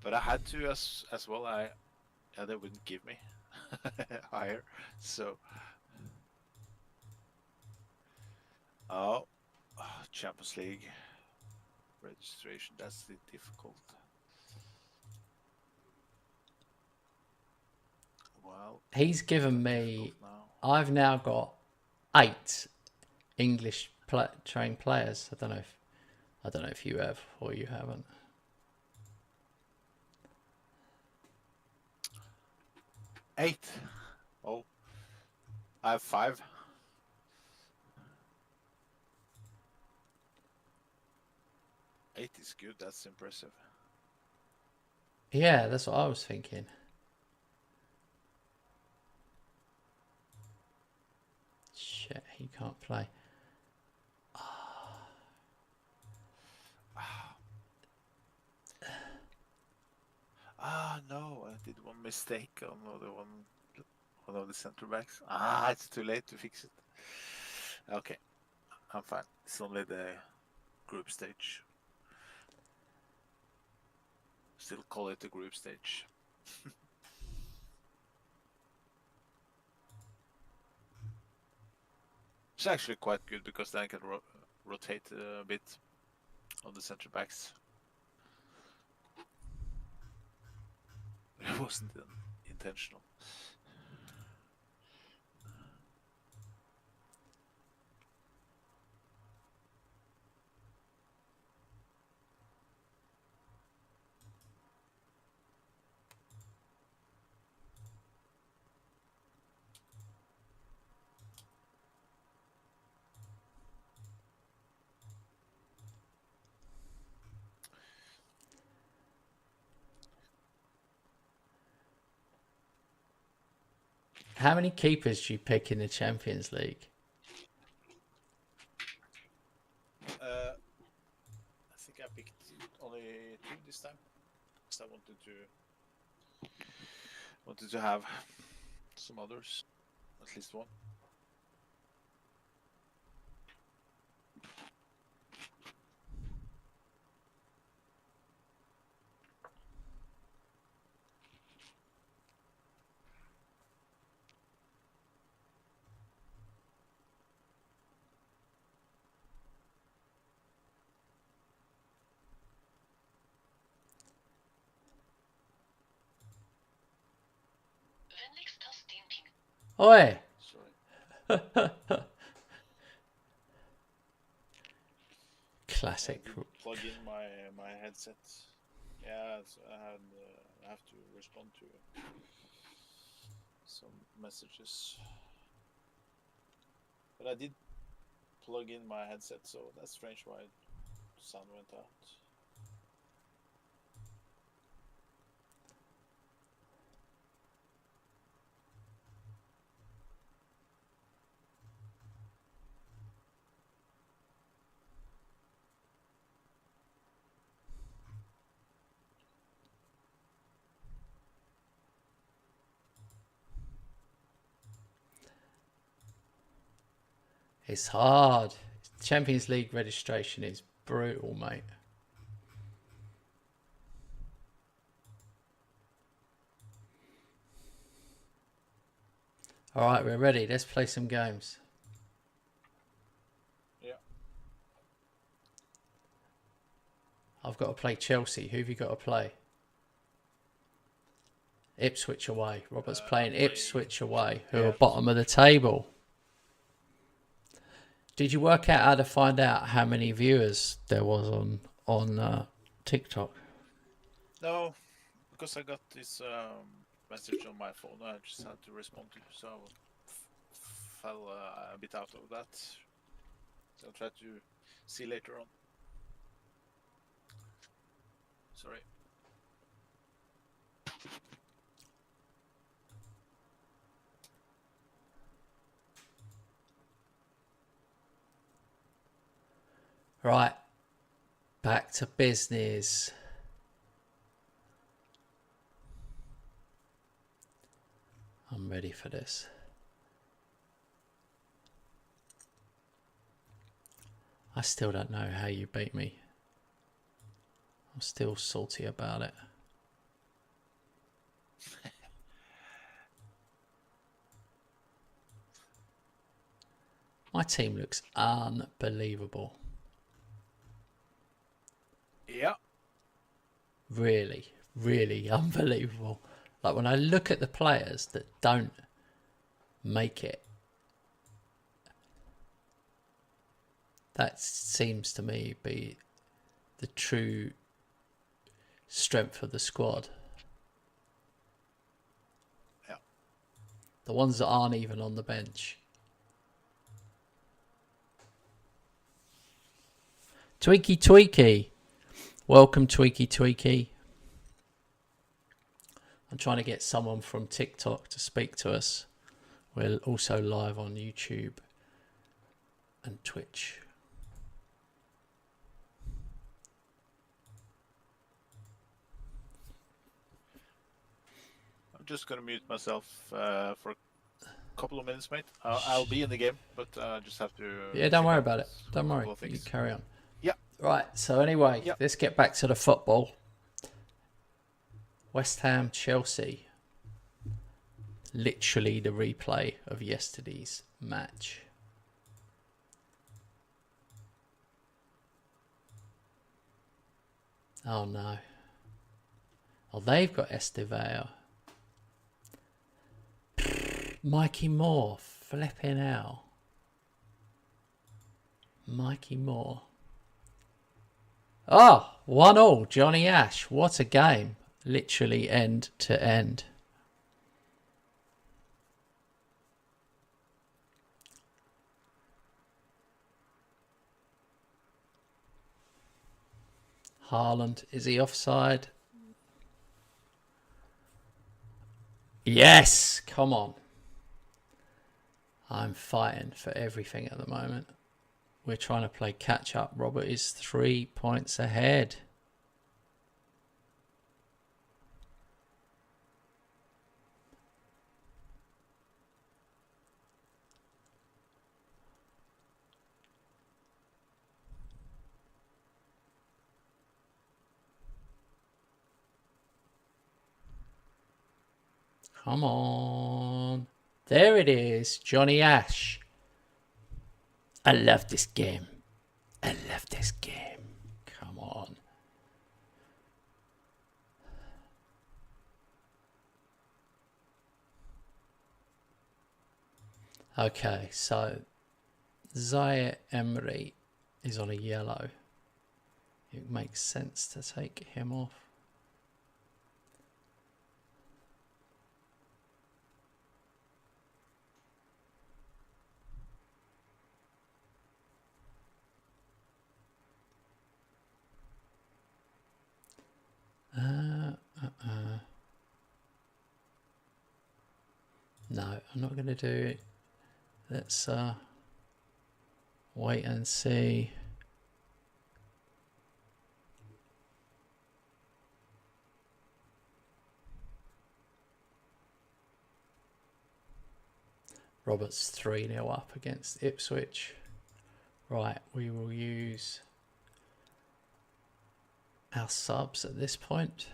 But I had to as well. They wouldn't give me higher, so Champions League registration. That's the difficult. Well,
He's given
that's
me.
difficult now.
I've now got 8 English trained players. I don't know if you have or you haven't.
Eight. Oh, I have 5. Eight is good. That's impressive.
Yeah, that's what I was thinking. Shit, he can't play.
No, I did one mistake on one of the center backs. It's too late to fix it. Okay, I'm fine. It's only the group stage. Still call it the group stage. It's actually quite good because then I can rotate a bit on the center backs. It wasn't intentional.
How many keepers do you pick in the Champions League?
I think I picked only 2 this time because I wanted to have some others, at least one.
Oi!
Sorry.
Classic.
Plug in my headset. Yeah, so I have to respond to some messages. But I did plug in my headset, so that's strange why the sound went out.
It's hard. Champions League registration is brutal, mate. All right, we're ready. Let's play some games.
Yeah.
I've got to play Chelsea. Who have you got to play? Ipswich away. Robert's playing Ipswich away, who are bottom of the table. Did you work out how to find out how many viewers there was on TikTok?
No, because I got this message on my phone. I just had to respond to, so I fell a bit out of that. So I'll try to see later on. Sorry.
Right, back to business. I'm ready for this. I still don't know how you beat me. I'm still salty about it. My team looks unbelievable.
Yeah.
Really, really unbelievable. Like when I look at the players that don't make it, that seems to me be the true strength of the squad.
Yeah.
The ones that aren't even on the bench. Tweaky Tweaky. Welcome, Tweaky Tweaky. I'm trying to get someone from TikTok to speak to us. We're also live on YouTube and Twitch.
I'm just going to mute myself for a couple of minutes, mate. I'll be in the game, but I just have to...
Yeah, don't worry about it. Don't worry. You carry on.
Yeah.
Right, so anyway, let's get back to the football. West Ham, Chelsea. Literally the replay of yesterday's match. Oh no. Oh, they've got EASTBOURNE. Mikey Moore, flipping out. Mikey Moore. Oh, 1-1, Johnny Ash. What a game. Literally end to end. Haaland, is he offside? Yes, come on. I'm fighting for everything at the moment. We're trying to play catch up. Robert is 3 points ahead. Come on. There it is. Johnny Ash. I love this game. I love this game. Come on. Okay, so Zaire Emery is on a yellow. It makes sense to take him off. No, I'm not going to do it. Let's wait and see. Roberts 3-0 up against Ipswich. Right, we will use our subs at this point.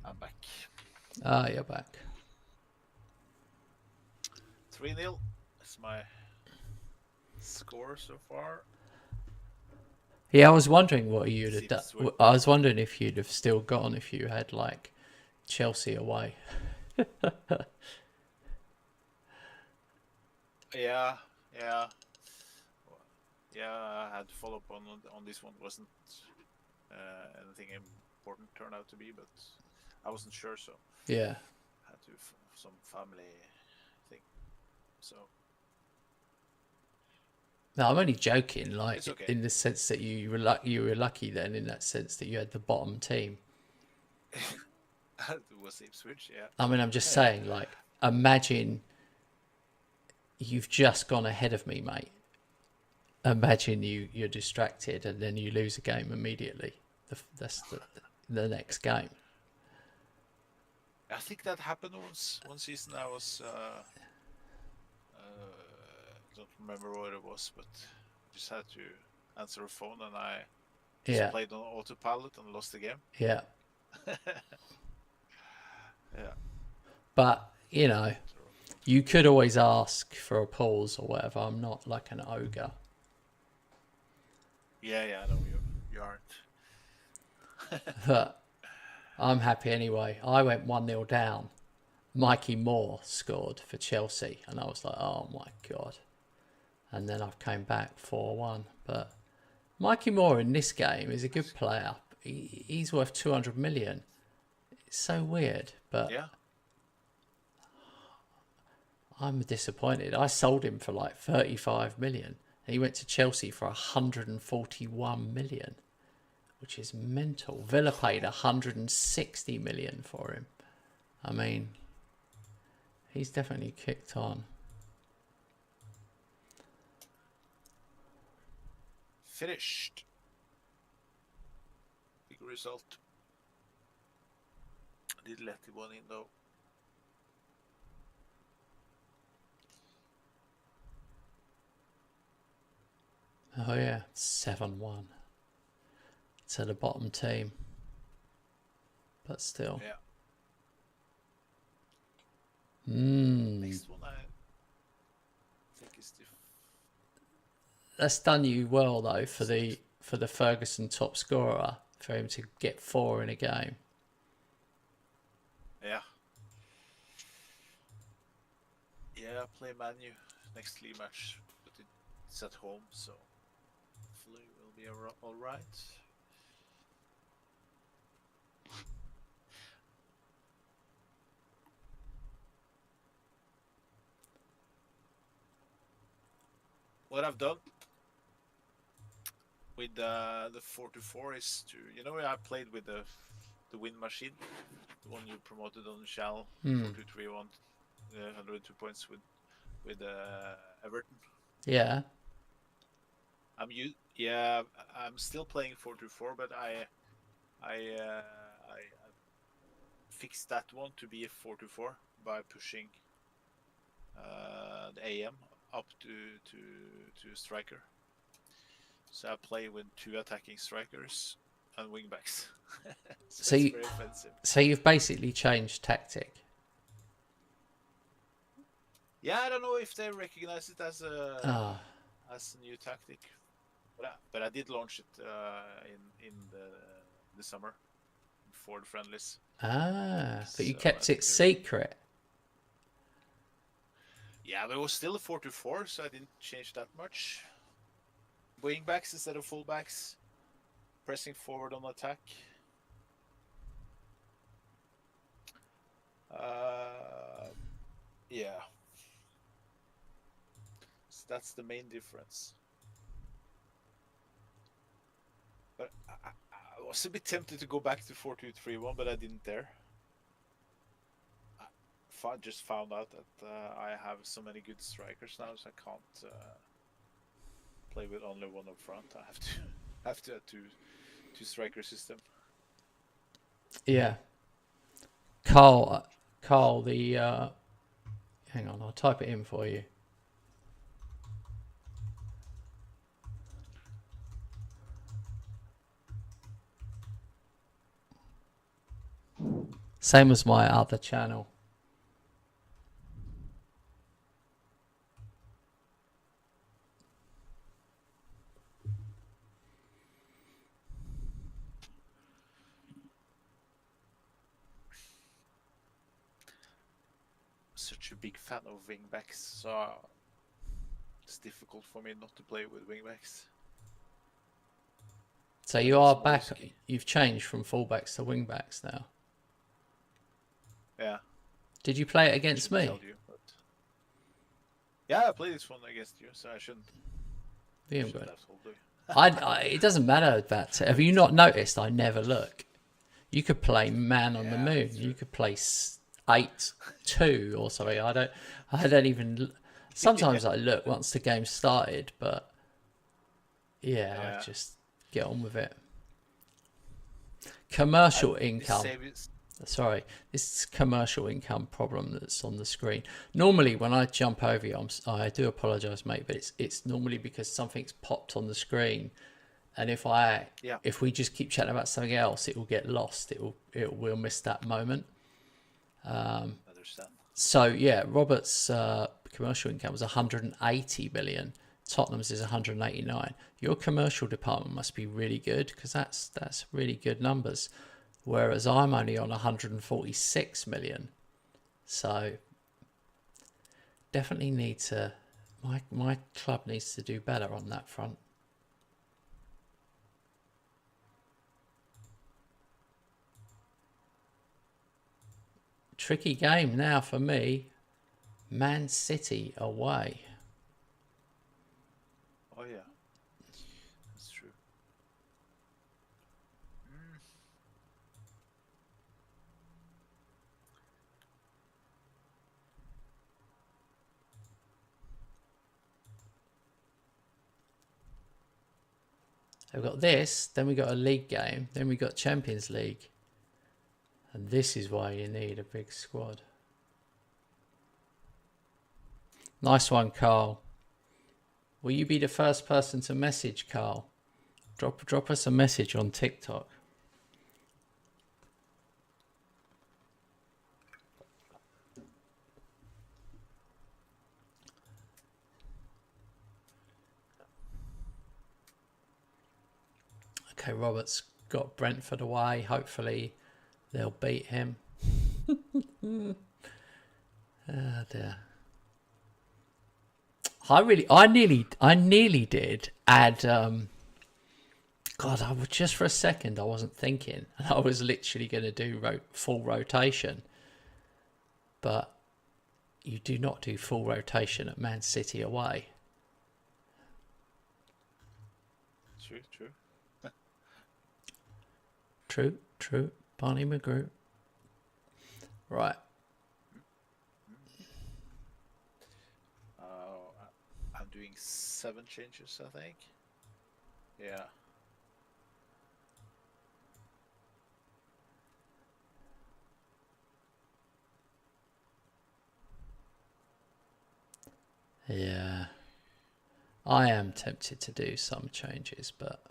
I'm back.
Ah, you're back.
3-0. That's my score so far.
Yeah, I was wondering what you'd have done. I was wondering if you'd have still gone if you had like Chelsea away.
Yeah. I had to follow up on this one. Wasn't anything important turned out to be, but I wasn't sure, so
yeah,
had to some family thing. So
No, I'm only joking. Like
It's okay.
in the sense that you were lucky then, in that sense that you had the bottom team.
It was Ipswich, yeah.
I mean, I'm just saying. Like, imagine you've just gone ahead of me, mate. Imagine you're distracted and then you lose a game immediately. That's the next game.
I think that happened one season. I was don't remember what it was, but just had to answer a phone and I just played on autopilot and lost the game.
Yeah.
Yeah.
But you know, you could always ask for a pause or whatever. I'm not like an ogre.
Yeah, I know you aren't.
But I'm happy anyway. I went 1-0 down. Mikey Moore scored for Chelsea, and I was like, oh my God. And then I came back 4-1. But Mikey Moore in this game is a good player. He's worth 200 million. It's so weird, but
yeah.
I'm disappointed. I sold him for like 35 million. And he went to Chelsea for 141 million, which is mental. Villa paid 160 million for him. I mean, he's definitely kicked on.
Finished. Big result. I did let the one in though.
Oh yeah, 7-1 to the bottom team. But still.
Yeah.
Next
one I think is
that's done you well though for the Ferguson top scorer, for him to get 4 in a game.
Yeah. Yeah, I play Manu next league match, but it's at home, so hopefully we'll be all right. What I've done with the 4-4 is to, I played with the win machine, the one you promoted on the channel, 4-2-3-1, 102 points with Everton.
Yeah.
I'm still playing 4-4, but I fixed that one to be a 4-4 by pushing the AM up to striker. So I play with 2 attacking strikers and wingbacks. so it's very offensive.
So you've basically changed tactic.
Yeah, I don't know if they recognize it as a new tactic, but I did launch it in the summer for the friendlies.
But you kept it secret.
Yeah, but it was still a 4-4, so I didn't change that much. Wingbacks instead of fullbacks, pressing forward on attack. Yeah. So that's the main difference. But I was a bit tempted to go back to 4-2-3-1, but I didn't dare. I just found out that I have so many good strikers now, so I can't play with only one up front. I have to have two striker system.
Yeah. Carl, the hang on, I'll type it in for you. Same as my other channel.
Such a big fan of wingbacks, so it's difficult for me not to play with wingbacks.
So you are back. You've changed from fullbacks to wingbacks now.
Yeah.
Did you play it against me?
Yeah, I played this one against you, so I shouldn't.
We haven't got.
That's all do.
It doesn't matter about. Have you not noticed? I never look. You could play Man on the Moon. You could play 8-2 or something. I don't even. Sometimes I look once the game started, but I just get on with it. Commercial income. Sorry, this commercial income problem that's on the screen. Normally, when I jump over you, I do apologise, mate, but it's normally because something's popped on the screen, and if we just keep chatting about something else, it will get lost. We'll miss that moment. So yeah, Robert's commercial income was 180 million. Tottenham's is 189. Your commercial department must be really good, because that's really good numbers. Whereas I'm only on 146 million. So definitely need to, my club needs to do better on that front. Tricky game now for me. Man City away.
Oh yeah, that's true.
We've got this, then we got a league game, then we got Champions League. And this is why you need a big squad. Nice one, Carl. Will you be the first person to message Carl? Drop us a message on TikTok. Okay, Robert's got Brentford away. Hopefully they'll beat him. Oh dear. I nearly did add. God, I was just for a second. I wasn't thinking, and I was literally going to do full rotation. But you do not do full rotation at Man City away. True. Barney McGrew. Right.
I'm doing 7 changes, I think. Yeah.
Yeah. I am tempted to do some changes, but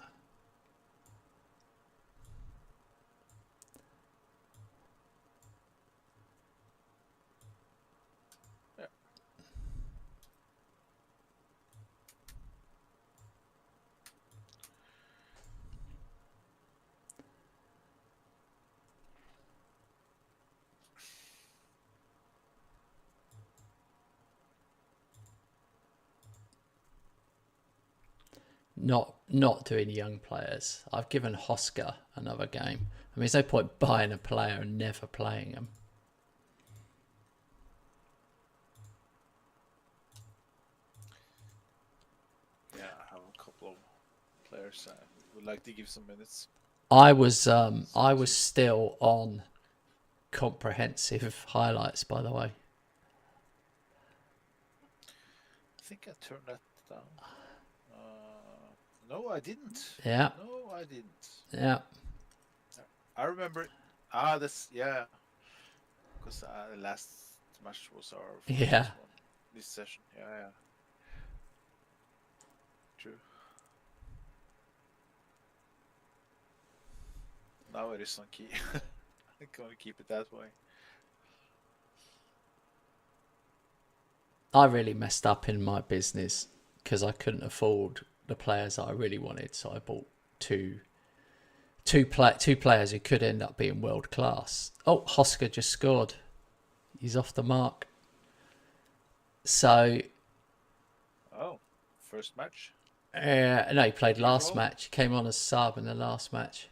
not doing young players. I've given Hosker another game. I mean, there's no point buying a player and never playing them.
Yeah, I have a couple of players I would like to give some minutes.
I was still on comprehensive highlights, by the way.
I think I turned that down. No, I didn't.
Yeah.
No, I didn't.
Yeah.
I remember. That's yeah. Because the last match was our first one this session. Yeah. True. Now it is on key. I'm going to keep it that way.
I really messed up in my business because I couldn't afford the players that I really wanted, so I bought two players who could end up being world class. Oh, Hosker just scored. He's off the mark. So.
Oh, first match?
No, he played last match. He came on as sub in the last match.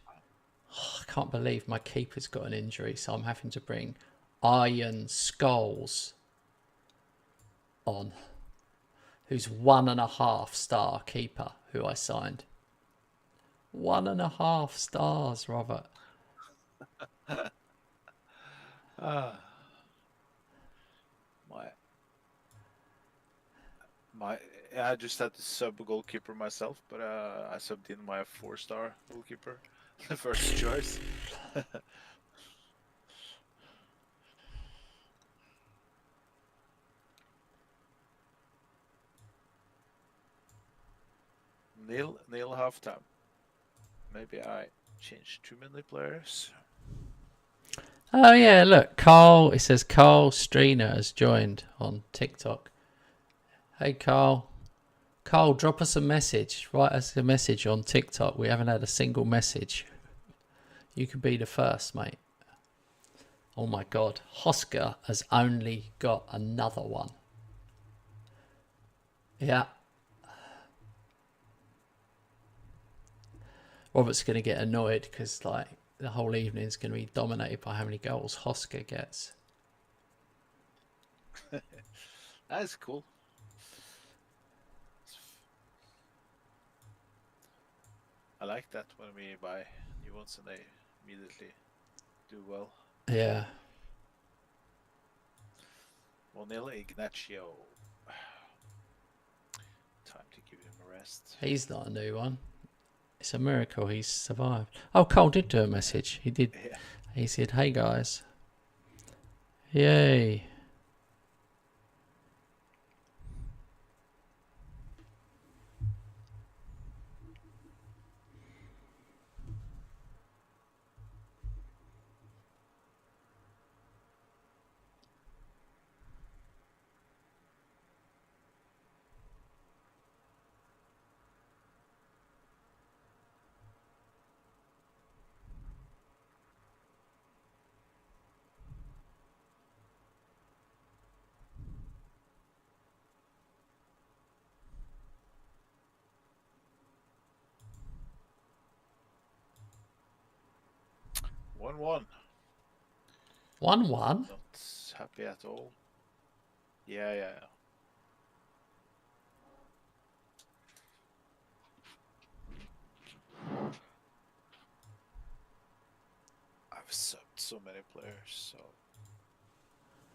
Oh, I can't believe my keeper's got an injury, so I'm having to bring Iron Scholes on, who's 1.5 star keeper, who I signed. 1.5 stars, Robert.
I just had to sub a goalkeeper myself, but I subbed in my 4-star goalkeeper, the first choice. Nil halftime. Maybe I changed too many players.
Oh yeah, look, Carl. It says Carl Streiner has joined on TikTok. Hey Carl. Carl, drop us a message. Write us a message on TikTok. We haven't had a single message. You could be the first, mate. Oh my God. Hosker has only got another one. Yeah. Robert's going to get annoyed because like the whole evening is going to be dominated by how many goals Hosker gets.
That's cool. I like that when we buy new ones and they immediately do well.
Yeah.
1-0 Ignacio. Time to give him a rest.
He's not a new one. It's a miracle he's survived. Oh, Cole did do a message. He did. Yeah. He said, hey guys. Yay.
One.
1-1?
Not happy at all. Yeah. I've subbed so many players, so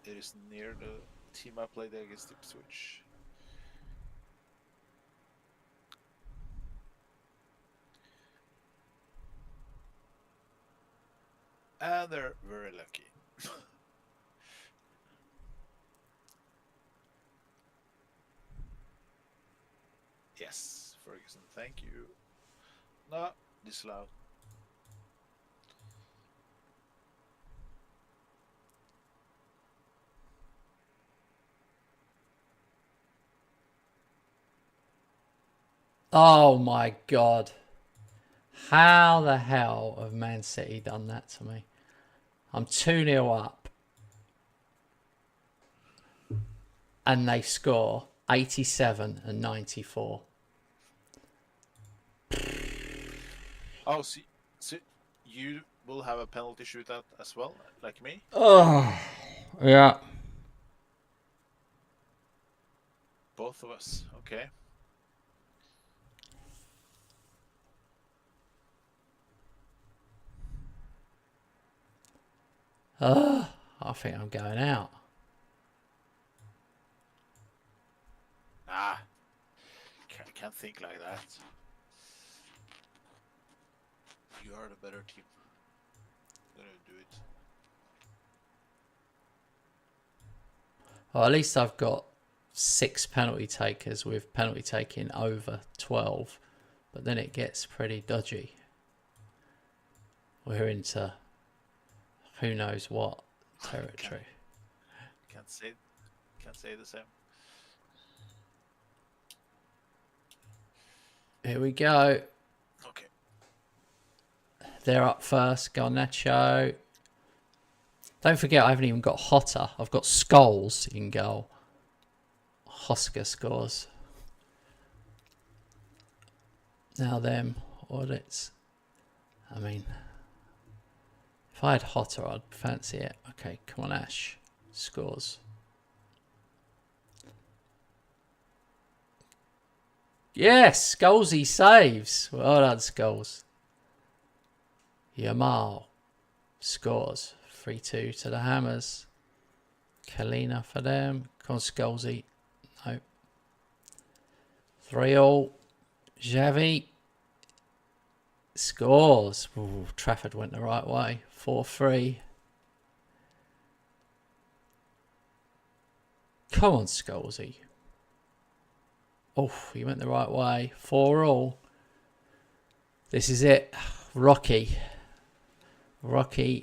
it is near the team I played against Ipswich. And they're very lucky. Yes, Ferguson, thank you. No, disallowed.
Oh my God. How the hell have Man City done that to me? I'm 2-0 up. And they score 87 and 94.
Oh, see, you will have a penalty shootout as well, like me?
Oh, yeah.
Both of us, okay.
I think I'm going out.
Nah, can't think like that. You are the better team. I'm gonna do it.
Well, at least I've got 6 penalty takers with penalty taking over 12. But then it gets pretty dodgy. We're into who knows what territory.
Can't say the same.
Here we go.
Okay.
They're up first. Garnacho. Don't forget, I haven't even got Hotter. I've got Scholes in goal. Hosker scores. Now them audits. I mean, if I had Hotter, I'd fancy it. Okay, come on, Ash. Scores. Yes, Scholesy saves. Well done, Scholes. Yamal scores. 3-2 to the Hammers. Kalina for them. Come on, Scholesy. No. 3-3. Xavi scores. Ooh, Trafford went the right way. 4-3. Come on, Scholesy. Oh, he went the right way. 4-4. This is it. Rocky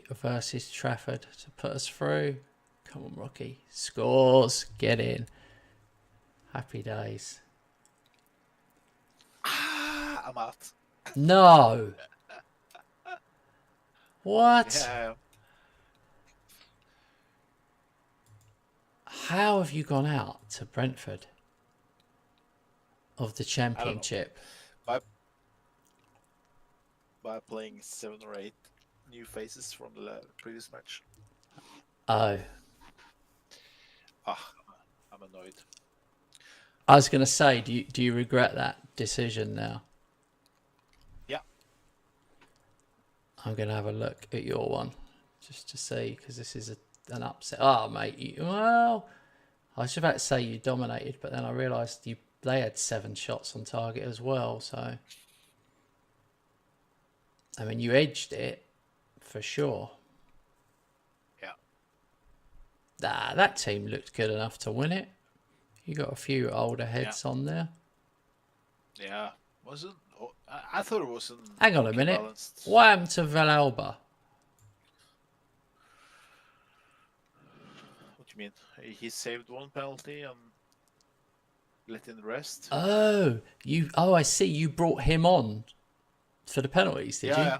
versus Trafford to put us through. Come on, Rocky. Scores. Get in. Happy days.
I'm out.
No. What?
Yeah.
How have you gone out to Brentford of the
I don't know.
Championship?
By playing 7 or 8 new faces from the previous match.
Oh.
I'm annoyed.
I was going to say, do you regret that decision now?
Yeah.
I'm going to have a look at your one just to see, because this is an upset. Oh, mate. Well, I was about to say you dominated, but then I realised they had 7 shots on target as well. So, I mean, you edged it for sure.
Yeah.
That team looked good enough to win it. You got a few older heads on there.
Yeah. Wasn't. I thought it wasn't.
Hang on a minute.
Balanced.
What happened to Villalba?
What do you mean? He saved 1 penalty and let in the rest.
Oh, I see. You brought him on for the penalties, did you?
Yeah.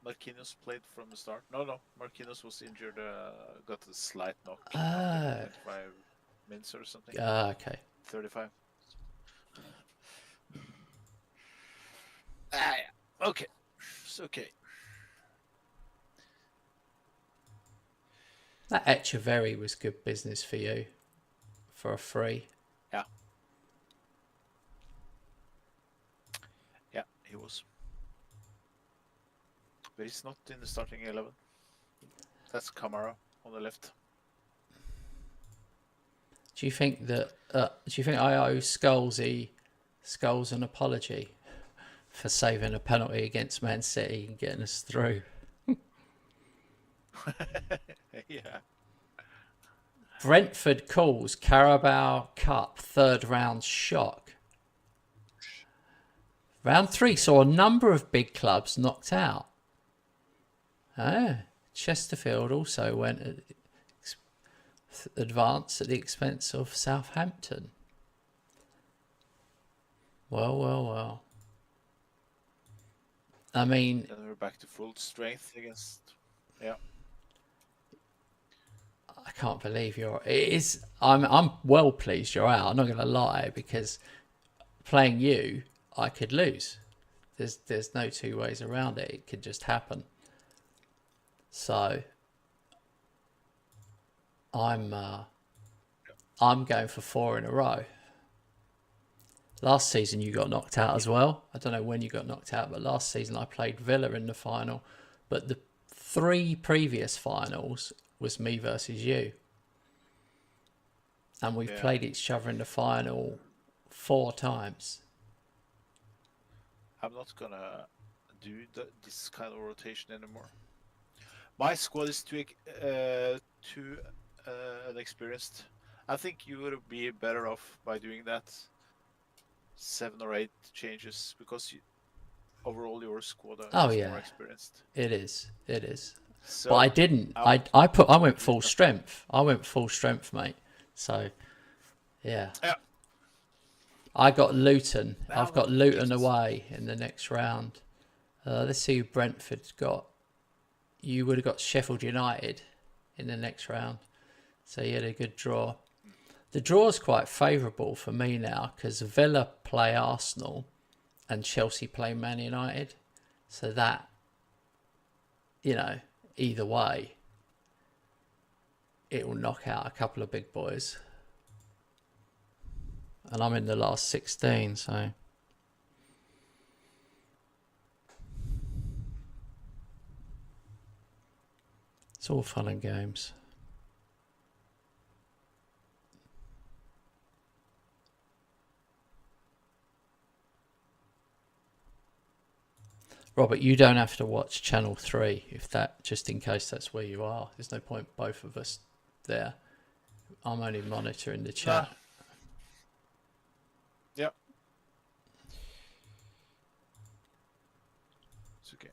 Marquinhos played from the start. No. Marquinhos was injured. Got a slight knock. After 25 minutes or something.
Okay.
35. Yeah. Okay. It's okay.
That Echeverry was good business for you for a free.
Yeah. Yeah, he was. But he's not in the starting 11. That's Kamara on the left.
Do you think I owe Scholes an apology for saving a penalty against Man City and getting us through?
Yeah.
Brentford calls Carabao Cup 3rd round shock. Round 3 saw a number of big clubs knocked out. Chesterfield also went advance at the expense of Southampton. Well. I mean,
Then we're back to full strength against. Yeah.
I can't believe I'm well pleased you're out. I'm not going to lie, because playing you, I could lose. There's no two ways around it. It could just happen. So I'm going for 4 in a row. Last season you got knocked out as well. I don't know when you got knocked out, but last season I played Villa in the final. But the 3 previous finals was me versus you. And we've played each other in the final 4 times.
I'm not gonna do this kind of rotation anymore. My squad is too inexperienced. I think you would be better off by doing that. 7 or 8 changes, because overall your squad is more experienced.
It is.
So
but I didn't. I went full strength. Mate. So yeah. I got Luton. I've got Luton away in the next round. Let's see who Brentford's got. You would have got Sheffield United in the next round. So you had a good draw. The draw's quite favourable for me now, because Villa play Arsenal and Chelsea play Man United. So that, either way, it will knock out a couple of big boys. and I'm in the last 16, so it's all fun and games. Robert, you don't have to watch Channel 3 if that, just in case that's where you are. There's no point both of us there. I'm only monitoring the chat.
Nah. Yep. It's okay.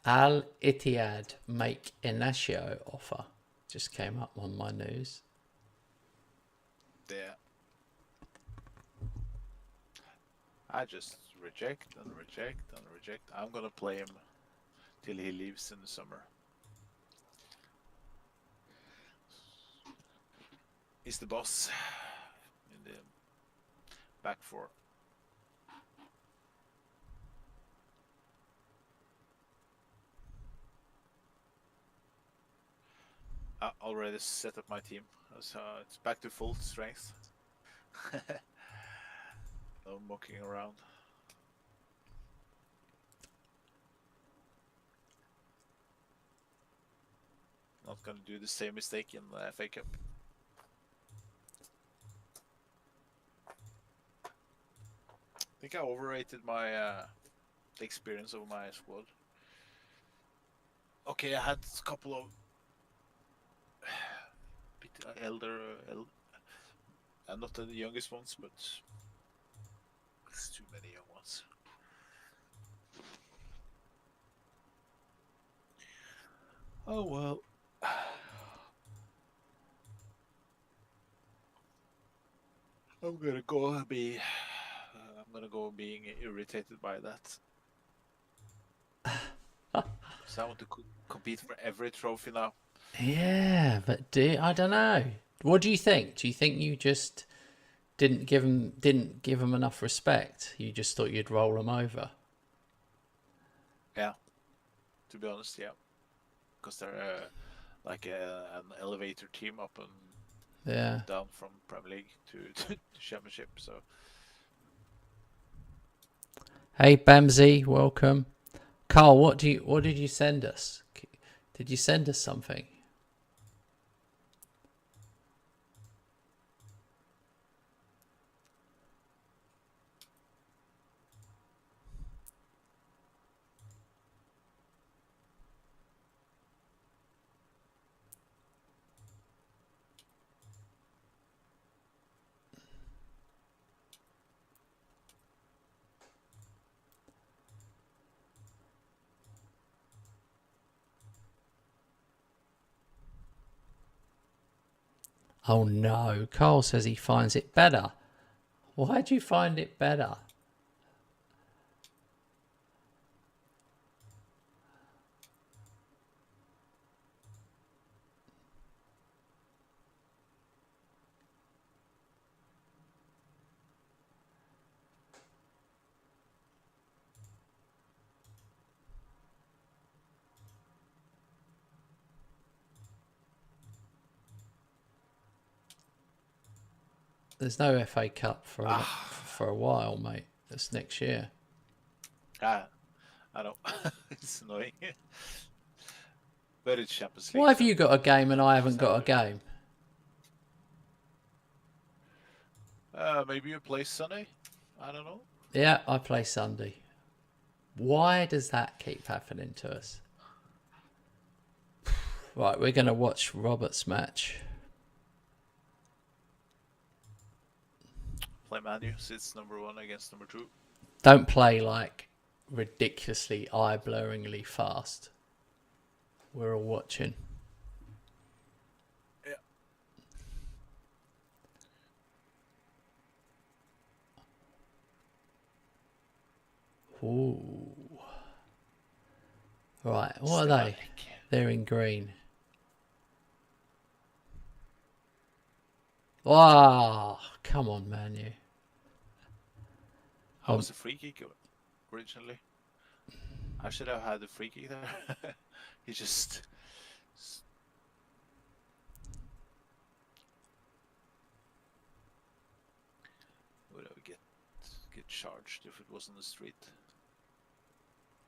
Al Ittihad make Inacio offer. Just came up on my news.
Yeah. I just reject and reject and reject. I'm gonna play him till he leaves in the summer. He's the boss in the back four. I already set up my team, so it's back to full strength. No mucking around. Not gonna do the same mistake in the FA Cup. I think I overrated my the experience of my squad. Okay, I had a couple of bit elder, not the youngest ones, but it's too many young ones. Oh well. I'm gonna go being irritated by that. So I want to compete for every trophy now.
Yeah, but I don't know. What do you think? Do you think you just didn't give him enough respect? You just thought you'd roll him over?
Yeah, to be honest, yeah, because they're like an elevator team up and down from Premier League to Championship. So,
hey Bamsey, welcome. Carl, what did you send us? Did you send us something? Oh no, Carl says he finds it better. Why do you find it better? There's no FA Cup for a while, mate. That's next year.
I know it's annoying, but it's Champions League.
Why have you got a game and I haven't got a game?
Maybe you play Sunday. I don't know.
Yeah, I play Sunday. Why does that keep happening to us? Right, we're going to watch Robert's match.
Play Manu, sits number 1 against number 2.
Don't play like ridiculously eye-blurringly fast. We're all watching.
Yeah.
Ooh. Right, what are they? They're in green. Wow, come on, man, you.
How was the free kick originally? I should have had the free kick there. He just... Would I get charged if it was in the street?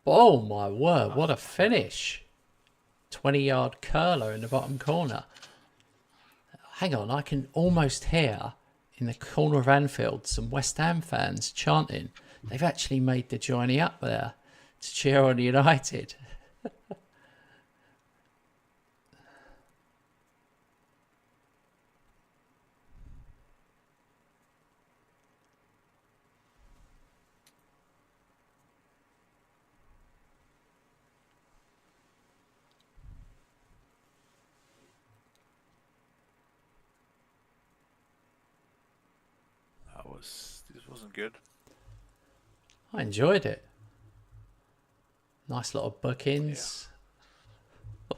Oh my word, what a finish. 20-yard curler in the bottom corner. Hang on, I can almost hear in the corner of Anfield some West Ham fans chanting. They've actually made the journey up there to cheer on United.
This wasn't good.
I enjoyed it. Nice lot of bookings.
Yeah.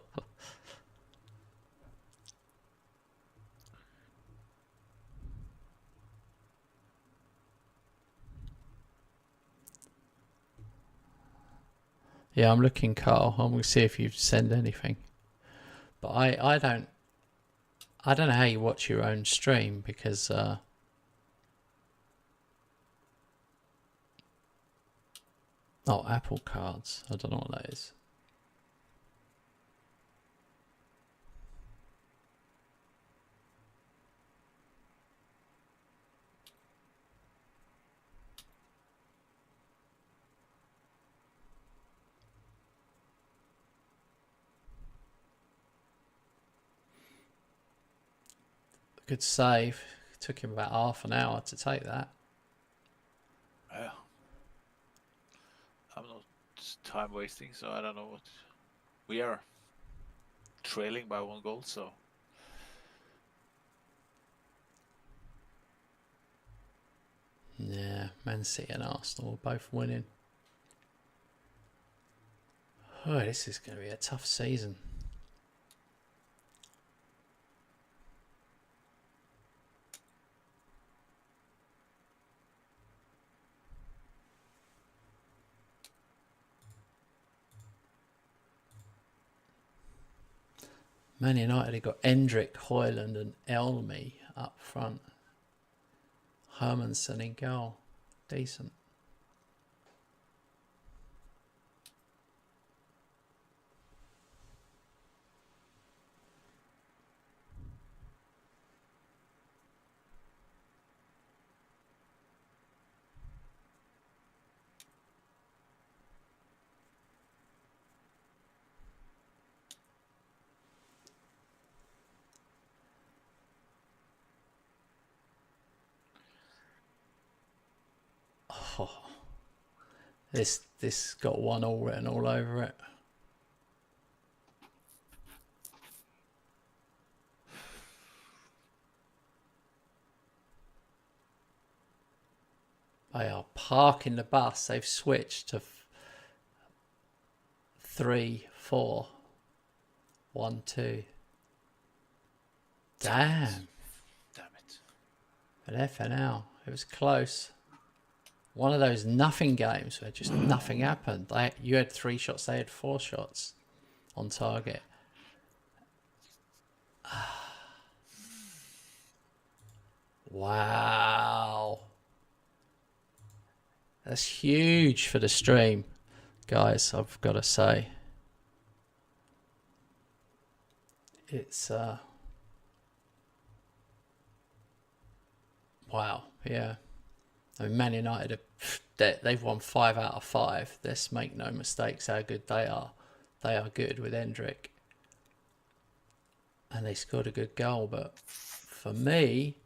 Yeah, I'm looking, Carl. I'm going to see if you send anything. But I don't know how you watch your own stream because oh, Apple Cards. I don't know what that is. Good save. It took him about half an hour to take that.
Yeah. I'm not time wasting, so I don't know what. We are trailing by 1 goal, so.
Yeah, Man City and Arsenal are both winning. Oh, this is going to be a tough season. Man United have got Endrick, Hoyland and Elmi up front. Hermanson in goal. Decent. Oh, this got 1-1 written all over it. They are parking the bus. They've switched to 3-4-1-2. Damn.
Damn it.
But FNL, it was close. One of those nothing games where just nothing happened. You had 3 shots, they had 4 shots on target. Wow. That's huge for the stream, guys, I've got to say. It's, wow, yeah. I mean, Man United, they've won 5 out of 5. Let's make no mistakes how good they are. They are good with Endrick. And they scored a good goal. But for me,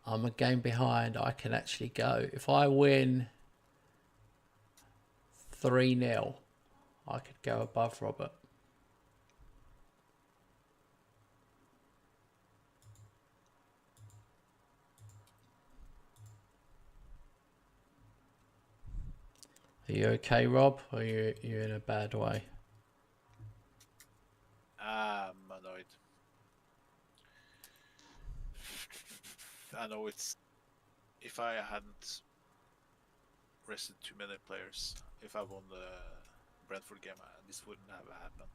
I'm a game behind. I can actually go. If I win 3-0, I could go above Robert. Are you okay, Rob? Or are you in a bad way?
I know it's, if I hadn't rested too many players, if I won the Brentford game, this wouldn't have happened.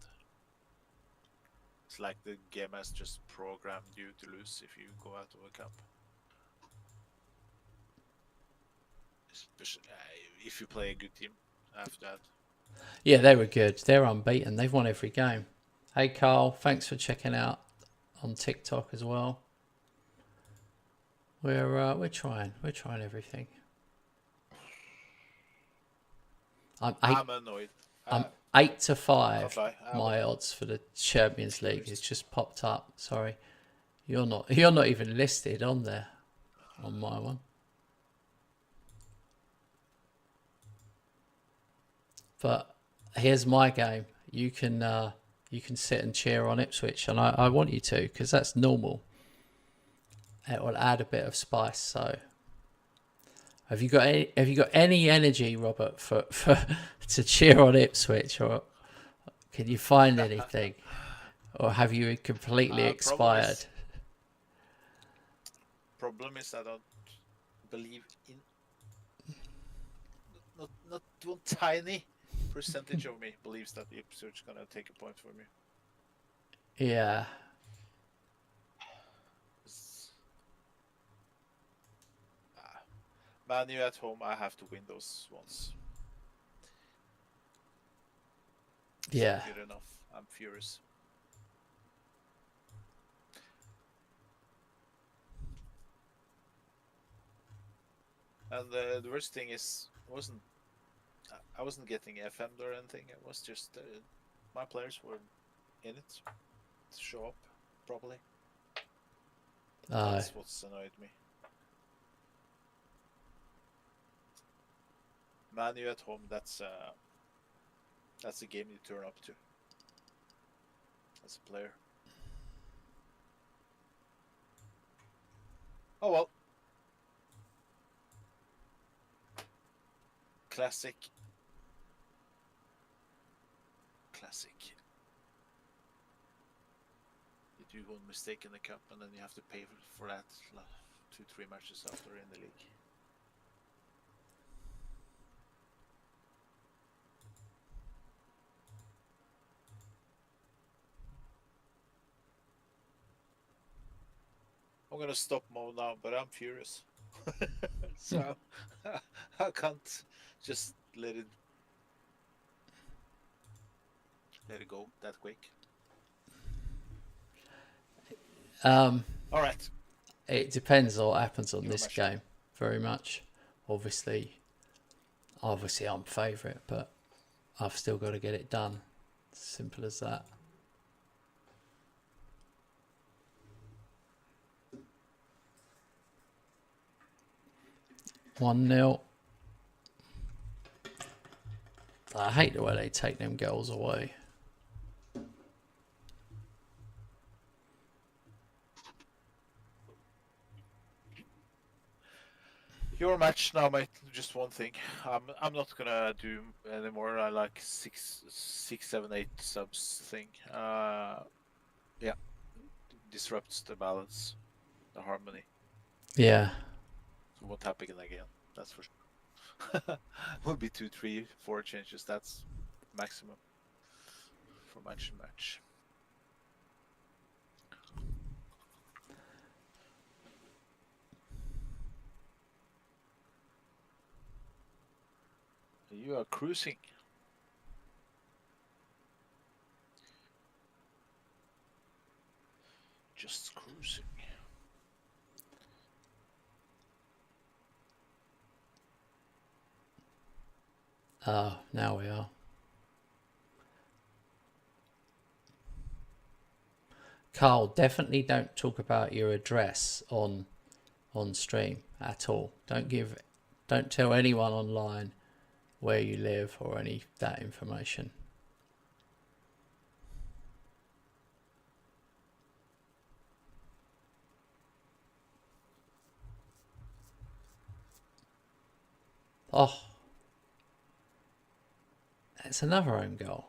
It's like the game has just programmed you to lose if you go out of a cup. Especially if you play a good team after that.
Yeah, they were good. They're unbeaten. They've won every game. Hey, Carl, thanks for checking out on TikTok as well. We're trying everything. I'm
annoyed.
I'm 8-5. My odds for the Champions League has just popped up. Sorry, you're not even listed on there on my one. But here's my game. You can sit and cheer on Ipswich, and I want you to, because that's normal. It will add a bit of spice. So, have you got any energy, Robert, for to cheer on Ipswich, or can you find anything, or have you completely expired?
Problem is I don't believe in not one tiny percentage of me believes that Ipswich gonna take a point from me.
Yeah.
Man U at home, I have to win those ones.
Yeah.
Good enough. I'm furious. And the worst thing is, I wasn't getting FM'd or anything. It was just my players were in it to show up properly. That's what's annoyed me. Man U at home, that's a game you turn up to as a player. Oh well. Classic. You do one mistake in the cup and then you have to pay for that 2-3 matches after in the league. I'm gonna stop mode now, but I'm furious. So I can't just let it go that quick. All right.
It depends on what happens on this game very much. Obviously I'm favourite, but I've still got to get it done. Simple as that. One 0. I hate the way they take them goals away.
Your match now, mate. Just one thing. I'm not gonna do anymore. I like 6, 7, 8 subs thing. Yeah, disrupts the balance, the harmony.
Yeah.
So won't happen again. That's for sure. Would be 2, 3, 4 changes. That's maximum from match to match. You are cruising. Just cruising.
Oh, now we are. Carl, definitely don't talk about your address on stream at all. Don't tell anyone online where you live or any that information. Oh, it's another own goal.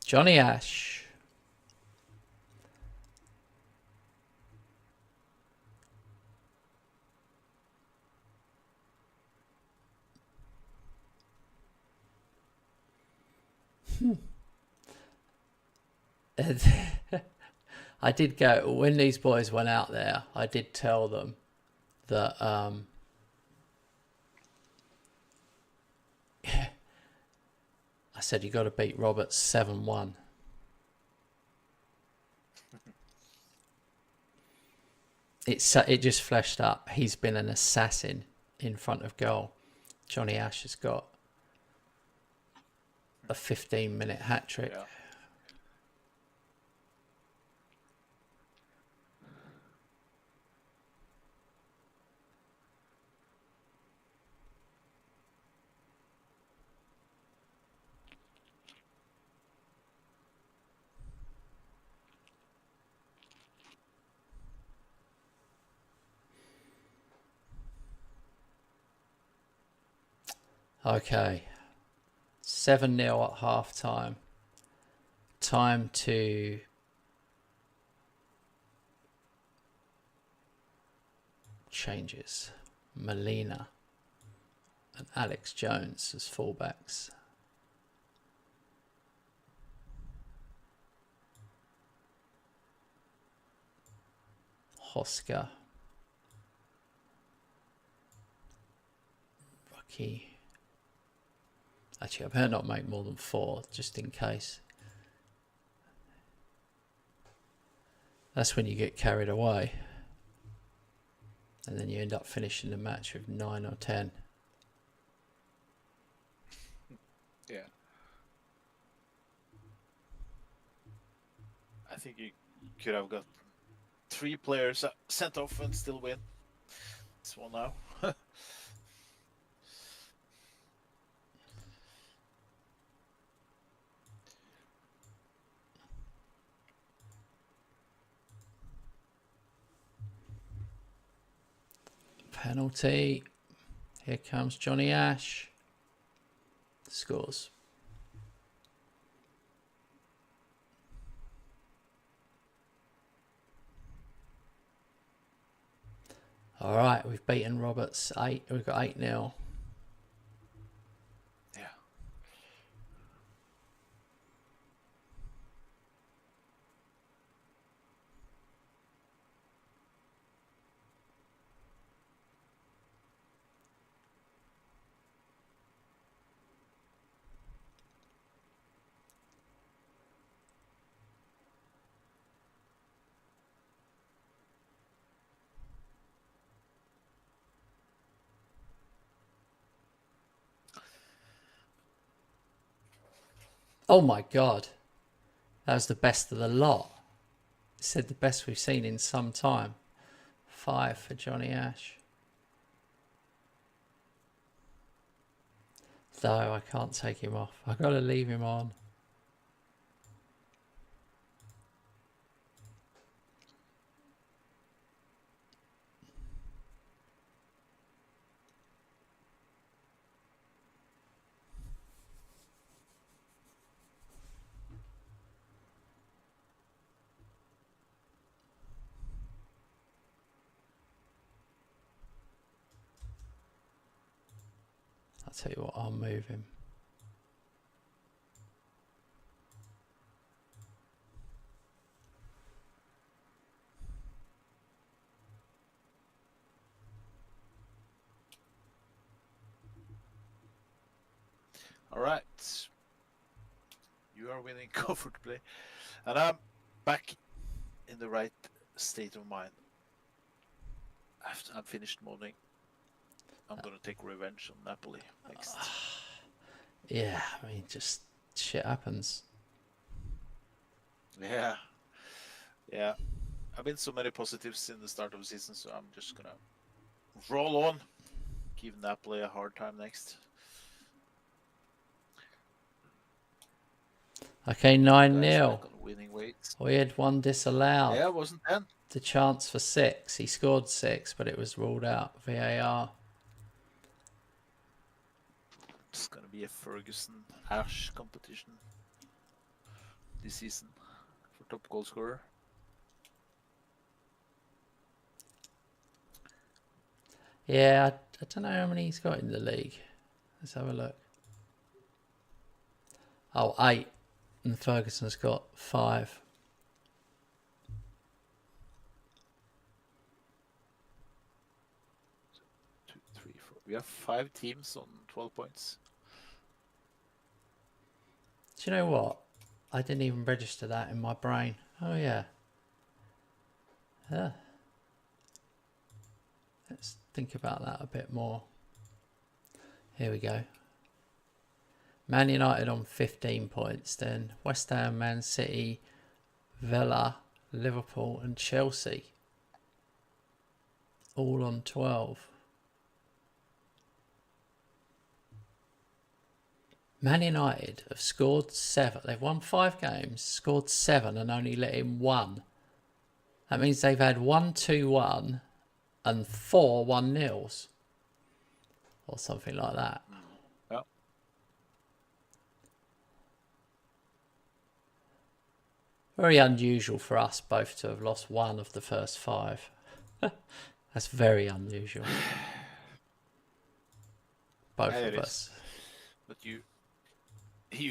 Johnny Ash. I did go when these boys went out there. I did tell them that I said you got to beat Roberts 7-1. It just fleshed up. He's been an assassin in front of goal. Johnny Ash has got a 15-minute hat trick.
Yeah.
Okay. 7-0 at half time. Time to changes. Molina and Alex Jones as fullbacks. Hoska. Rocky. Actually, I better not make more than 4, just in case. That's when you get carried away. And then you end up finishing the match with 9 or 10.
Yeah. I think you could have got 3 players sent off and still win. It's 1 now.
Penalty. Here comes Johnny Ash. Scores. All right, we've beaten Roberts 8. We've got 8-0.
Yeah.
Oh my God. That was the best of the lot. It said the best we've seen in some time. 5 for Johnny Ash. Though I can't take him off. I've got to leave him on. I'll tell you what, I'll move him.
All right. You are winning comfortably. And I'm back in the right state of mind. After I'm finished mourning, I'm going to take revenge on Napoli next.
Yeah, I mean, just shit happens.
Yeah. Yeah. I've been so many positives in the start of the season, so I'm just going to roll on. Give Napoli a hard time next.
Okay, 9-0.
Winning weights.
We had 1 disallowed.
Yeah, it wasn't 10.
The chance for 6. He scored 6, but it was ruled out. VAR.
It's going to be a Ferguson-Ash competition. this season for top goal scorer.
Yeah, I don't know how many he's got in the league. Let's have a look. Oh, 8. And Ferguson's got 5.
Two, three, four. We have 5 teams on 12 points.
Do you know what? I didn't even register that in my brain. Oh, yeah. Let's think about that a bit more. Here we go. Man United on 15 points, then West Ham, Man City, Villa, Liverpool and Chelsea all on 12. Man United have scored 7. They've won 5 games, scored 7 and only let in 1. That means they've had 1 2-1 and 4 1-0s or something like that.
Yeah.
Very unusual for us both to have lost 1 of the first 5. That's very unusual. Both
Yeah,
of
it
us.
is. But you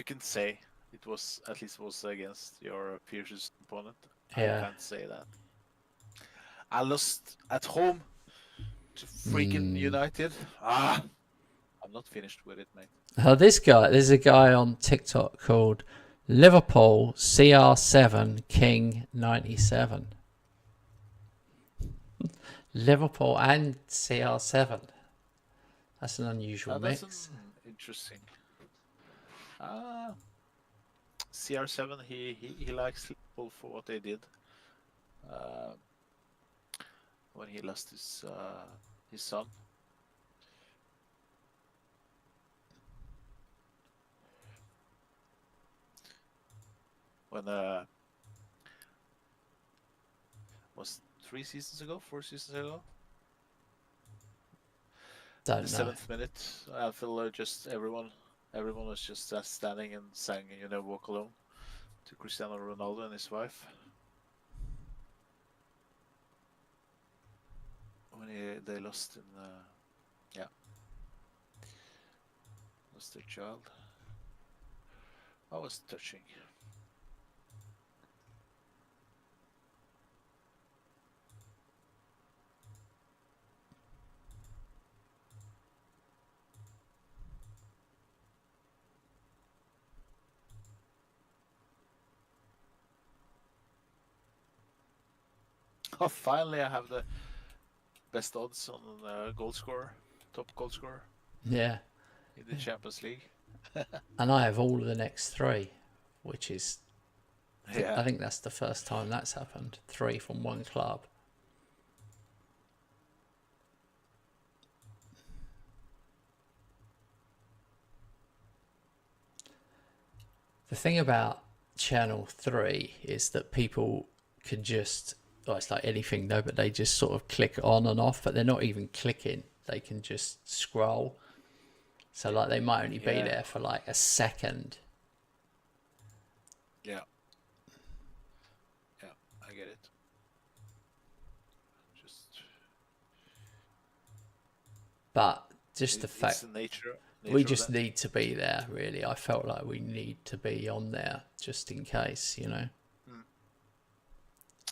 can say it was at least was against your fiercest opponent.
Yeah.
I can't say that. I lost at home to freaking United. I'm not finished with it, mate.
Oh, there's a guy on TikTok called Liverpool CR7 King 97. Liverpool and CR7. That's an unusual mix.
Interesting. CR7, he likes Liverpool for what they did when he lost his son. When was 3 seasons ago, 4 seasons ago?
Don't
The
know.
7th minute, I feel just everyone was just standing and sang "You Never Walk Alone" to Cristiano Ronaldo and his wife when they lost in lost their child. That was touching. Oh, finally I have the best odds on goal scorer, top goal scorer.
Yeah.
In the Champions League.
And I have all of the next 3, which is,
Yeah.
I think that's the first time that's happened. 3 from one club. The thing about Channel 3 is that people can just, it's like anything though, but they just sort of click on and off, but they're not even clicking. They can just scroll. So like they might only be there for like a second.
Yeah. Yeah, I get it.
But just the fact
the nature
we just need to be there, really. I felt like we need to be on there just in case, you know.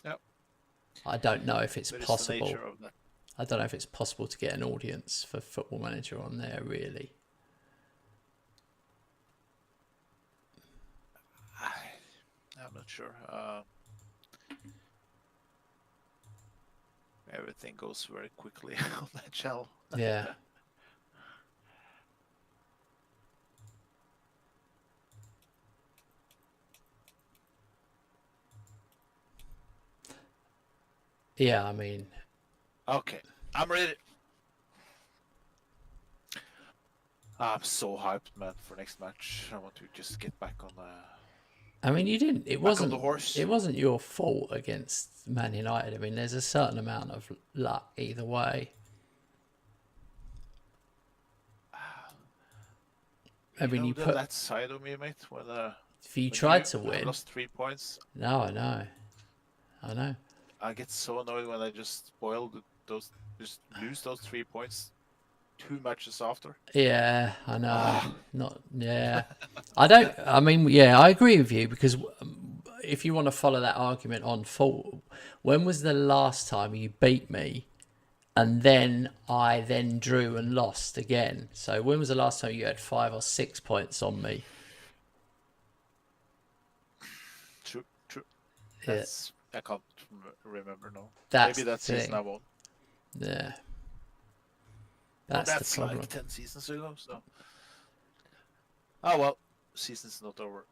Yep.
I don't know if it's possible.
That.
I don't know if it's possible to get an audience for Football Manager on there, really.
I'm not sure. Everything goes very quickly on that channel.
Yeah. Yeah, I mean...
Okay, I'm ready. I'm so hyped, man, for next match. I want to just get back on
I mean, you didn't... It wasn't your fault against Man United. I mean, there's a certain amount of luck either way. I mean,
you put that side of me, mate, when
If you tried to
I
win,
lost 3 points.
no, I know.
I get so annoyed when I just just lose those 3 points 2 matches after.
Yeah, I know.
Ah,
Not yeah. I mean, yeah, I agree with you because if you want to follow that argument on full, when was the last time you beat me and then I then drew and lost again? So when was the last time you had 5 or 6 points on me?
true, true.
Yeah,
I can't remember now.
that's
Maybe
the
that season I
thing.
won.
Yeah,
But
that's the
that's
problem.
like 10 seasons ago, so. Oh well, season's not over.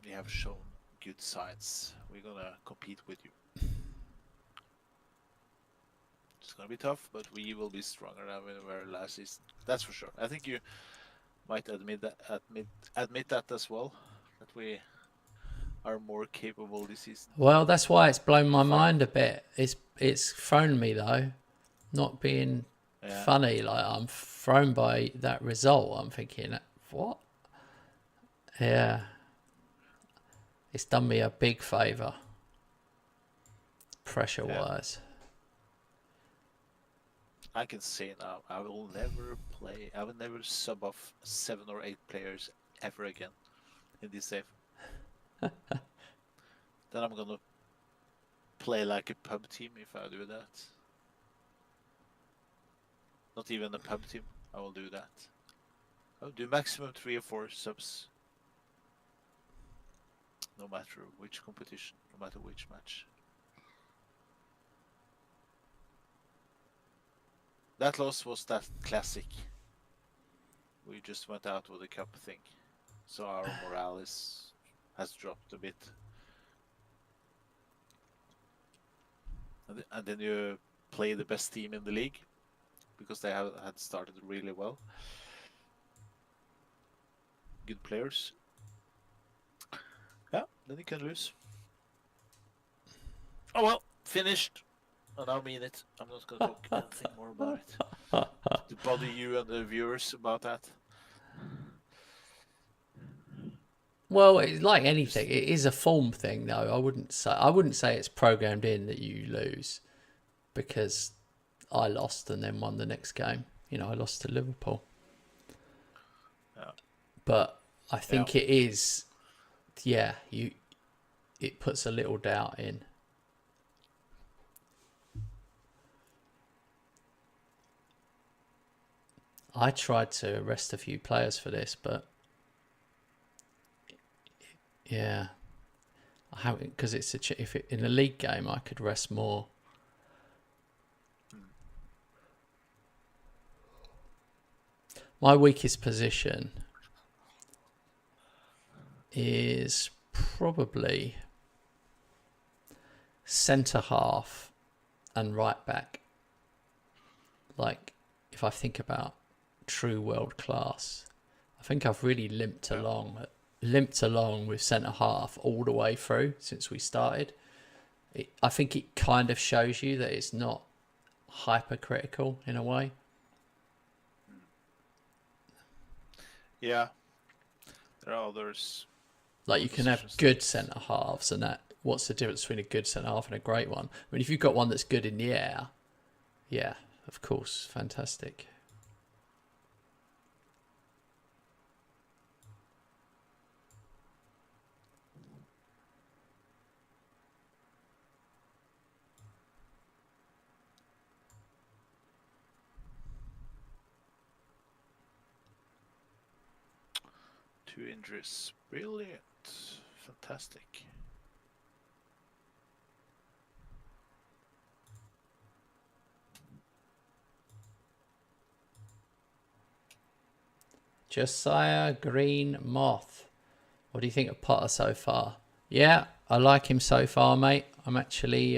We have shown good signs. We're gonna compete with you. It's gonna be tough, but we will be stronger than we were last season. That's for sure. I think you might admit that as well. That we are more capable this season.
Well, that's why it's blown my
Fight.
mind a bit. It's thrown me though, not being
Yeah.
funny. Like I'm thrown by that result. I'm thinking, what? Yeah, it's done me a big favour, pressure-wise.
I can say now, I will never sub off 7 or 8 players ever again in this save. Then I'm gonna play like a pub team if I do that. Not even a pub team, I will do that. I'll do maximum 3 or 4 subs. No matter which competition, no matter which match. That loss was that classic. We just went out with a cup thing. So our morale has dropped a bit. And then you play the best team in the league because they had started really well. Good players. Yeah, then you can lose. Oh well, finished. And I mean it. I'm not going to talk anything more about it. To bother you and the viewers about that.
Well, it's like anything. It is a form thing, though. I wouldn't say it's programmed in that you lose, because I lost and then won the next game. You know, I lost to Liverpool.
Yeah.
But I think it is. Yeah, it puts a little doubt in. I tried to arrest a few players for this, but yeah, I haven't, because it's in a league game I could rest more. My weakest position is probably centre half and right back. Like, if I think about true world class, I think I've really limped along with centre half all the way through since we started. I think it kind of shows you that it's not hypercritical in a way.
Yeah, there are others.
Like, you can have good centre halves, and that. What's the difference between a good centre half and a great one? I mean, if you've got one that's good in the air, yeah, of course, fantastic.
Two injuries. Brilliant. Fantastic.
Josiah Green Moth. What do you think of Potter so far? Yeah, I like him so far, mate. I'm actually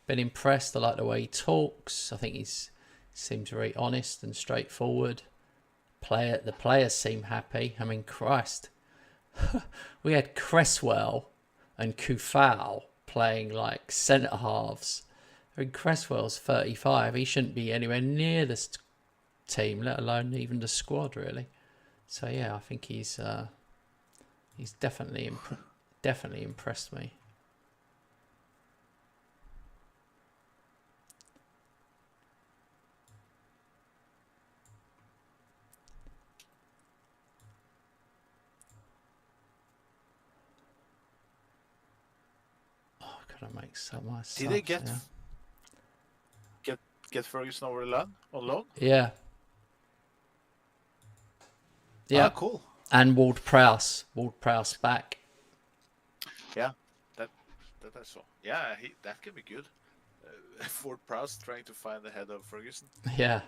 been impressed. I like the way he talks. I think he seems very honest and straightforward. The players seem happy. I mean, Christ. We had Cresswell and Kufau playing like centre halves. I mean, Cresswell's 35. He shouldn't be anywhere near this team, let alone even the squad, really. So yeah, I think he's He's definitely impressed me. Oh, could I make so much?
Did they get Ferguson over the line on loan?
Yeah. Yeah.
Ah, cool.
And Ward-Prowse back.
Yeah, that I saw. Yeah, that can be good. Ford Prowse trying to find the head of Ferguson.
Yeah.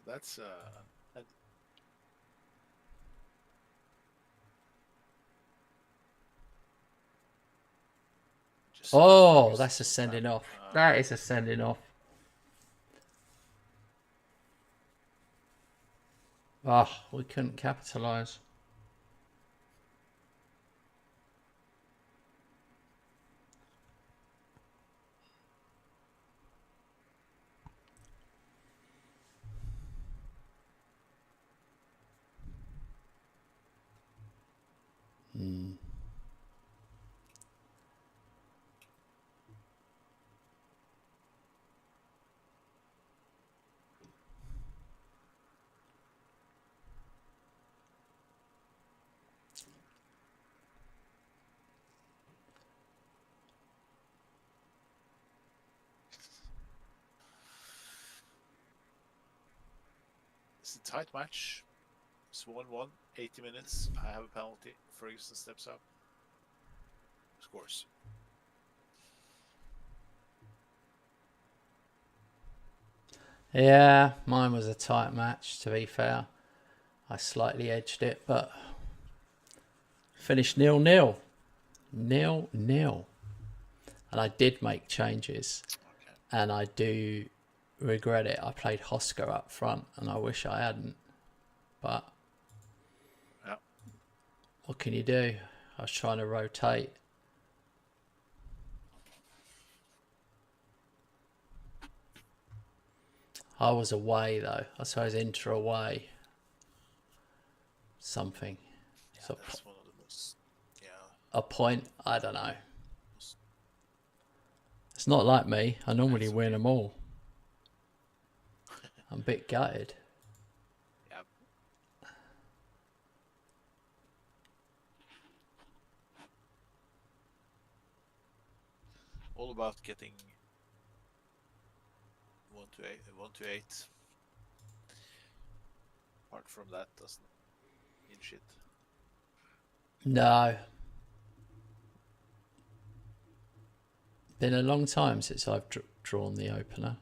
That's
oh, that's a sending off. That is a sending off. Oh, we couldn't capitalise.
It's a tight match. It's 1-1, 80 minutes. I have a penalty. Ferguson steps up. Scores.
Yeah, mine was a tight match, to be fair. I slightly edged it, but finished 0-0. 0-0. And I did make changes.
Okay.
And I do regret it. I played Hosker up front, and I wish I hadn't. But
yeah,
what can you do? I was trying to rotate. I was away though. I suppose Inter away. Something.
Yeah,
so
that's one of the most. Yeah.
A point. I don't know. It's not like me. I normally win them all. I'm a bit gutted.
Yeah. All about getting 1-8. Apart from that, doesn't mean shit.
No. Been a long time since I've drawn the opener.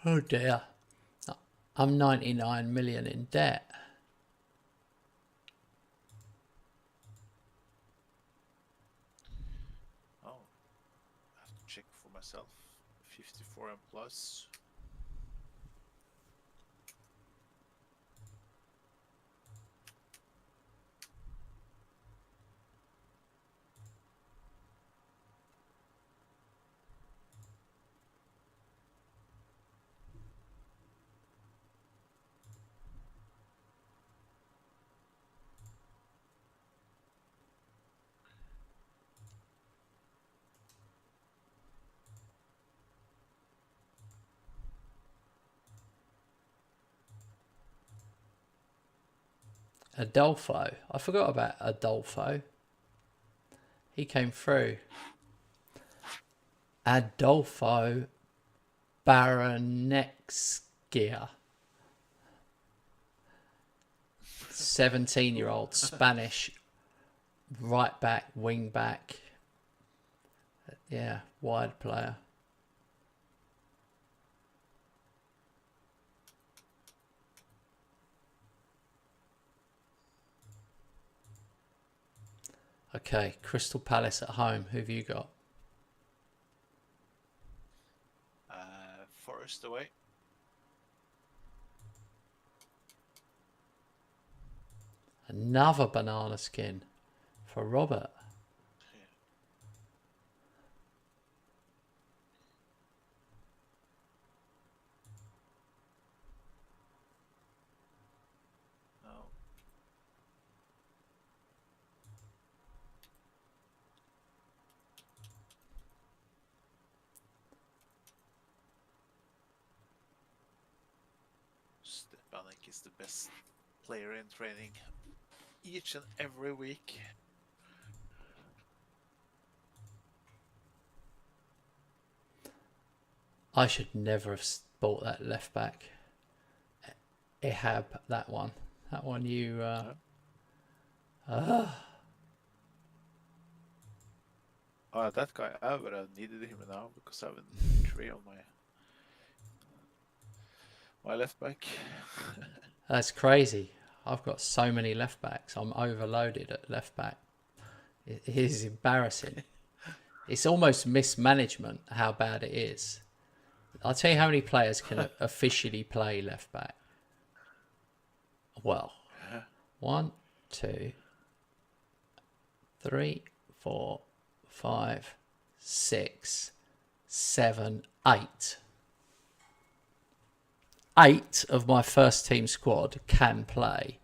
Oh dear. I'm 99 million in debt.
Oh, I have to check for myself. 54 and plus.
Adolfo. I forgot about Adolfo. He came through. Adolfo Baranexia. 17-year-old Spanish right back, wing back. Yeah, wide player. Okay, Crystal Palace at home. Who have you got?
Forest away.
Another banana skin for Robert.
Vanek is the best player in training each and every week.
I should never have bought that left back. Ihab, that one. That one you...
That guy, I would have needed him now because I have an injury on my left back.
That's crazy. I've got so many left backs. I'm overloaded at left back. It is embarrassing. It's almost mismanagement how bad it is. I'll tell you how many players can officially play left back. Well, 1, 2, 3, 4, 5, 6, 7, 8. 8 of my first team squad can play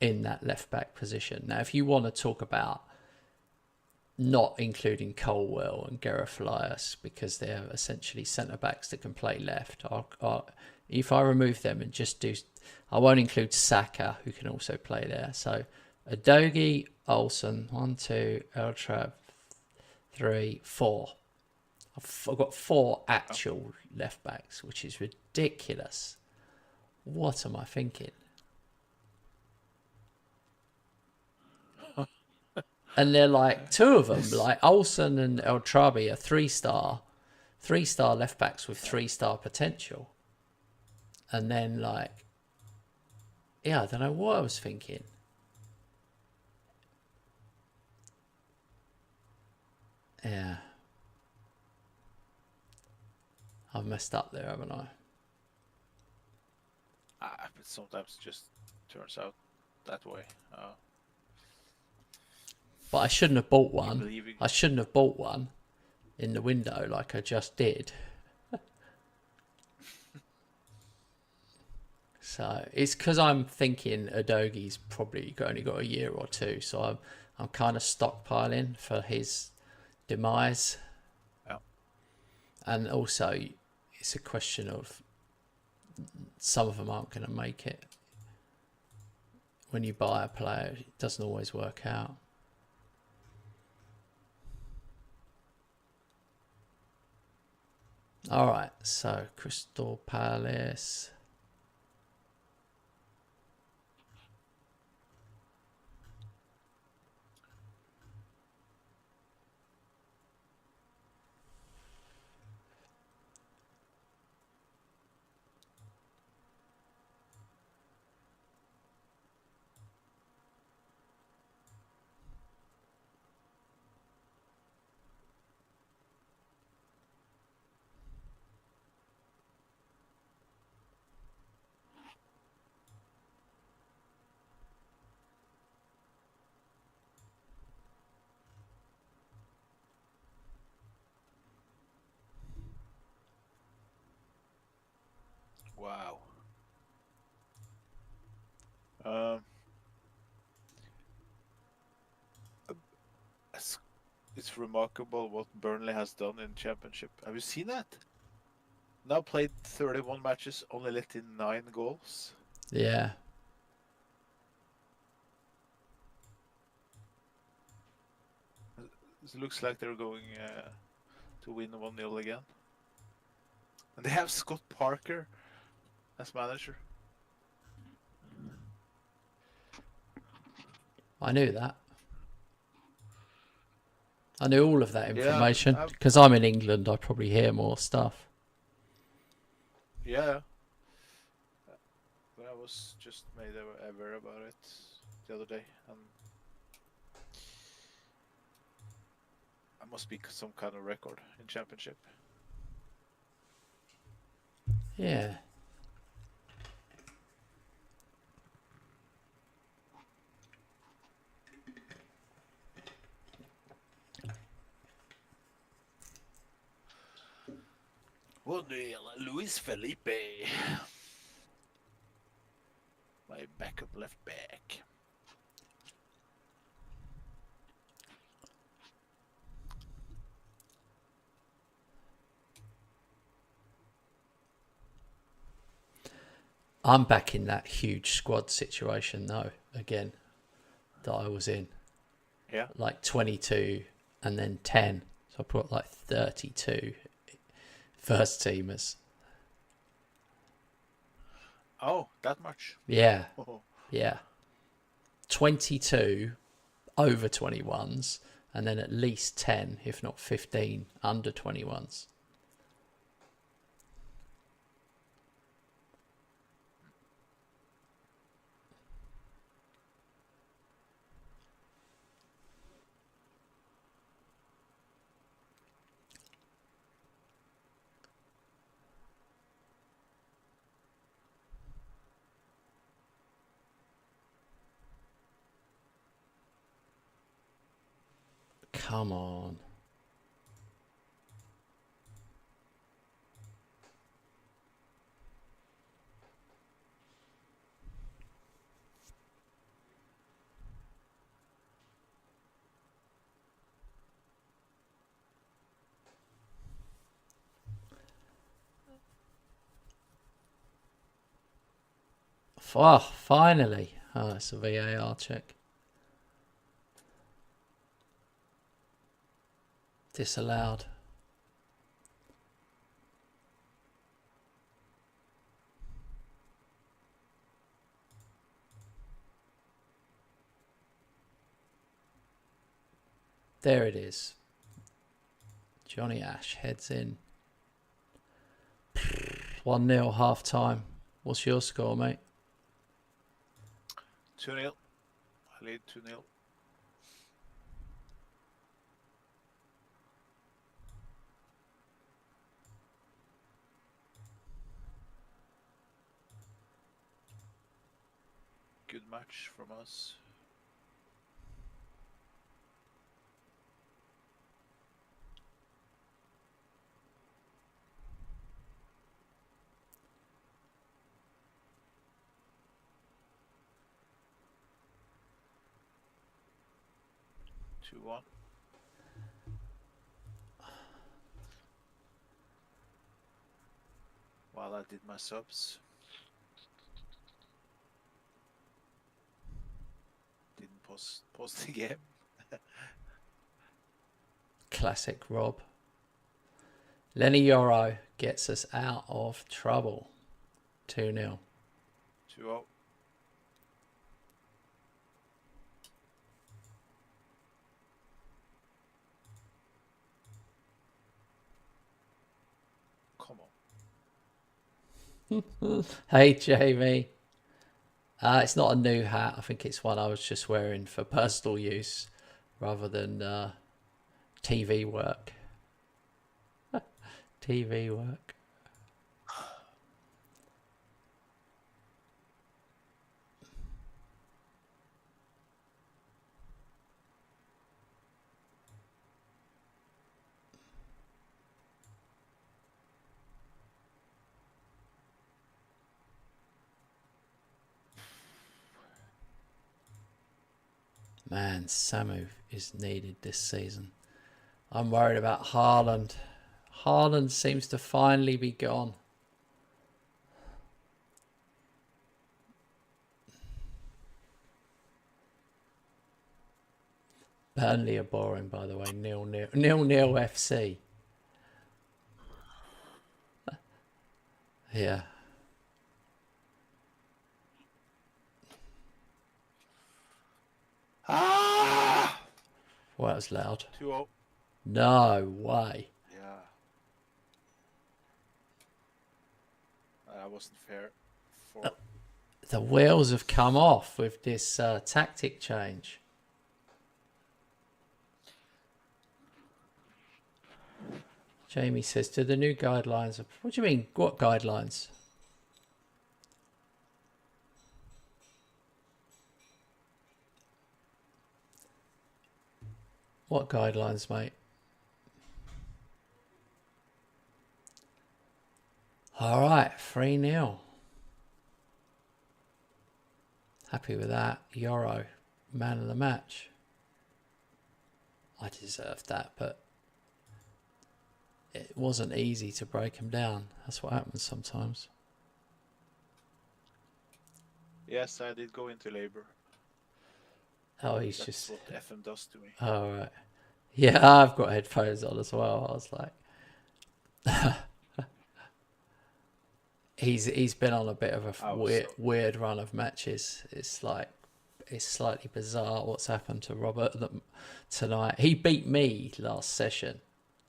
in that left back position. Now, if you want to talk about not including Colwell and Gareth Elias because they're essentially centre backs that can play left, if I remove them and just do, I won't include Saka, who can also play there. So Udogie, Olsen, 1, 2, Eltrab, 3, 4. I've got 4 actual left backs, which is ridiculous. What am I thinking? And they're like 2 of them, like Olsen and El Trabi, are 3-star left backs with 3-star potential. And then I don't know what I was thinking. Yeah. I've messed up there, haven't I?
But sometimes it just turns out that way.
But I shouldn't have bought one. I shouldn't have bought one in the window like I just did. So it's because I'm thinking Udogie's probably only got a year or 2, so I'm kind of stockpiling for his demise.
Yeah.
And also, it's a question of some of them aren't going to make it. When you buy a player, it doesn't always work out. All right, so Crystal Palace.
Wow. It's remarkable what Burnley has done in Championship. Have you seen that? Now played 31 matches, only let in 9 goals.
Yeah.
It looks like they're going to win 1-0 again. And they have Scott Parker as manager.
I knew that. I knew all of that information
Yeah,
because I'm in England. I probably hear more stuff.
Yeah. But I was just made aware about it the other day. And I must be some kind of record in Championship.
Yeah.
Well, Luis Felipe, my backup left back.
I'm back in that huge squad situation though, again, that I was in.
Yeah.
Like 22 and then 10. So I put like 32 first teamers.
Oh, that much?
Yeah.
Oh.
Yeah. 22 over 21s and then at least 10, if not 15, under 21s. Come on. Oh, finally. Oh, it's a VAR check. Disallowed. There it is. Johnny Ash heads in. 1-0 half time. What's your score, mate?
2-0. I lead 2-0. Good match from us. Two one. While I did my subs. Didn't pause the game.
Classic Rob. Lenny Yoro gets us out of trouble. 2-0.
2-0. Come on.
Hey, Jamie. It's not a new hat. I think it's one I was just wearing for personal use rather than TV work. TV work. Man, Samu is needed this season. I'm worried about Haaland. Haaland seems to finally be gone. Burnley are boring, by the way. 0-0 FC. Yeah.
Ah!
Well, that was loud.
2-0.
No way.
Yeah. That wasn't fair. For
The wheels have come off with this tactic change. Jamie says, do the new guidelines... What do you mean? What guidelines? What guidelines, mate? All right, 3-0. Happy with that. Yoro, man of the match. I deserved that, but it wasn't easy to break him down. That's what happens sometimes.
Yes, I did go into labor.
Oh, he's
That's
just.
what FM does to me.
Oh, right. Yeah, I've got headphones on as well. I was like, he's been on a bit of a weird run of matches. It's like, it's slightly bizarre what's happened to Robert tonight. He beat me last session.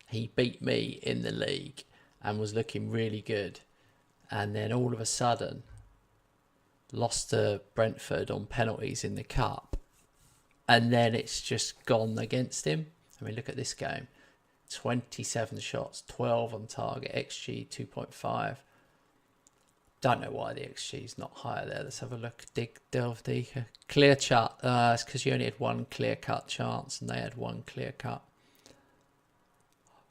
He beat me in the league and was looking really good. And then all of a sudden, lost to Brentford on penalties in the cup. And then it's just gone against him. I mean, look at this game. 27 shots, 12 on target, XG 2.5. Don't know why the XG is not higher there. Let's have a look. Delve deeper. Clear cut. It's because you only had one clear cut chance and they had one clear cut.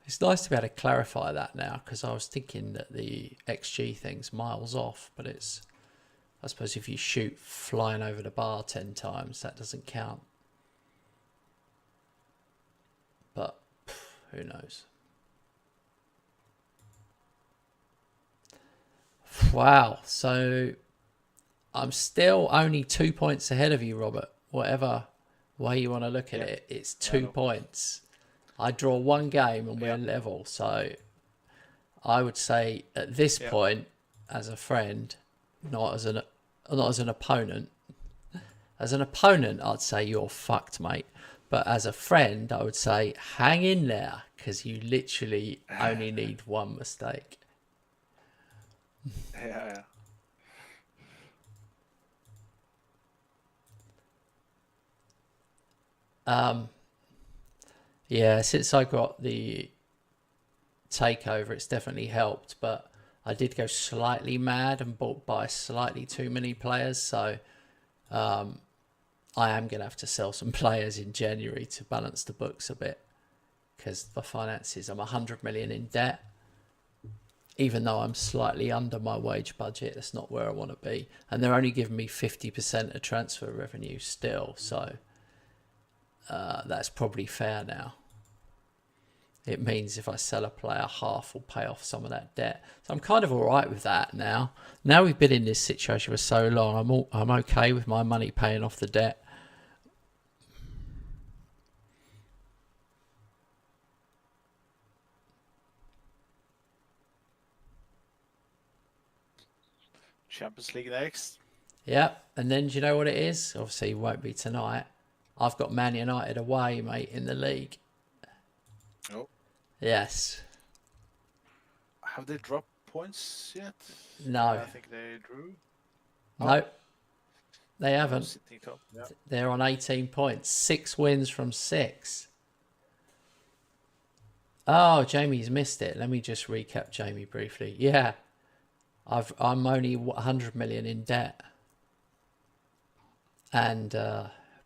It's nice to be able to clarify that now, because I was thinking that the XG thing's miles off, but it's, I suppose if you shoot flying over the bar 10 times, that doesn't count. But who knows? Wow. So I'm still only 2 points ahead of you, Robert. Whatever way you want to look at it, it's 2 points. I draw one game and we're level. So I would say at this point, as a friend, not as an opponent. As an opponent, I'd say you're fucked, mate. But as a friend, I would say hang in there, because you literally only need one mistake.
Yeah.
Yeah, since I got the takeover, it's definitely helped, but I did go slightly mad and bought by slightly too many players, so I am going to have to sell some players in January to balance the books a bit, because the finances, I'm 100 million in debt. Even though I'm slightly under my wage budget, that's not where I want to be. And they're only giving me 50% of transfer revenue still, so that's probably fair now. It means if I sell a player, half will pay off some of that debt. So I'm kind of all right with that now. Now we've been in this situation for so long, I'm okay with my money paying off the debt.
Champions League next.
Yeah, and then do you know what it is? Obviously, it won't be tonight. I've got Man United away, mate, in the league.
Oh.
Yes.
Have they dropped points yet?
No.
I think they drew.
No, they haven't.
Yeah.
They're on 18 points. 6 wins from 6. Oh, Jamie's missed it. Let me just recap Jamie briefly. Yeah, I'm only 100 million in debt. And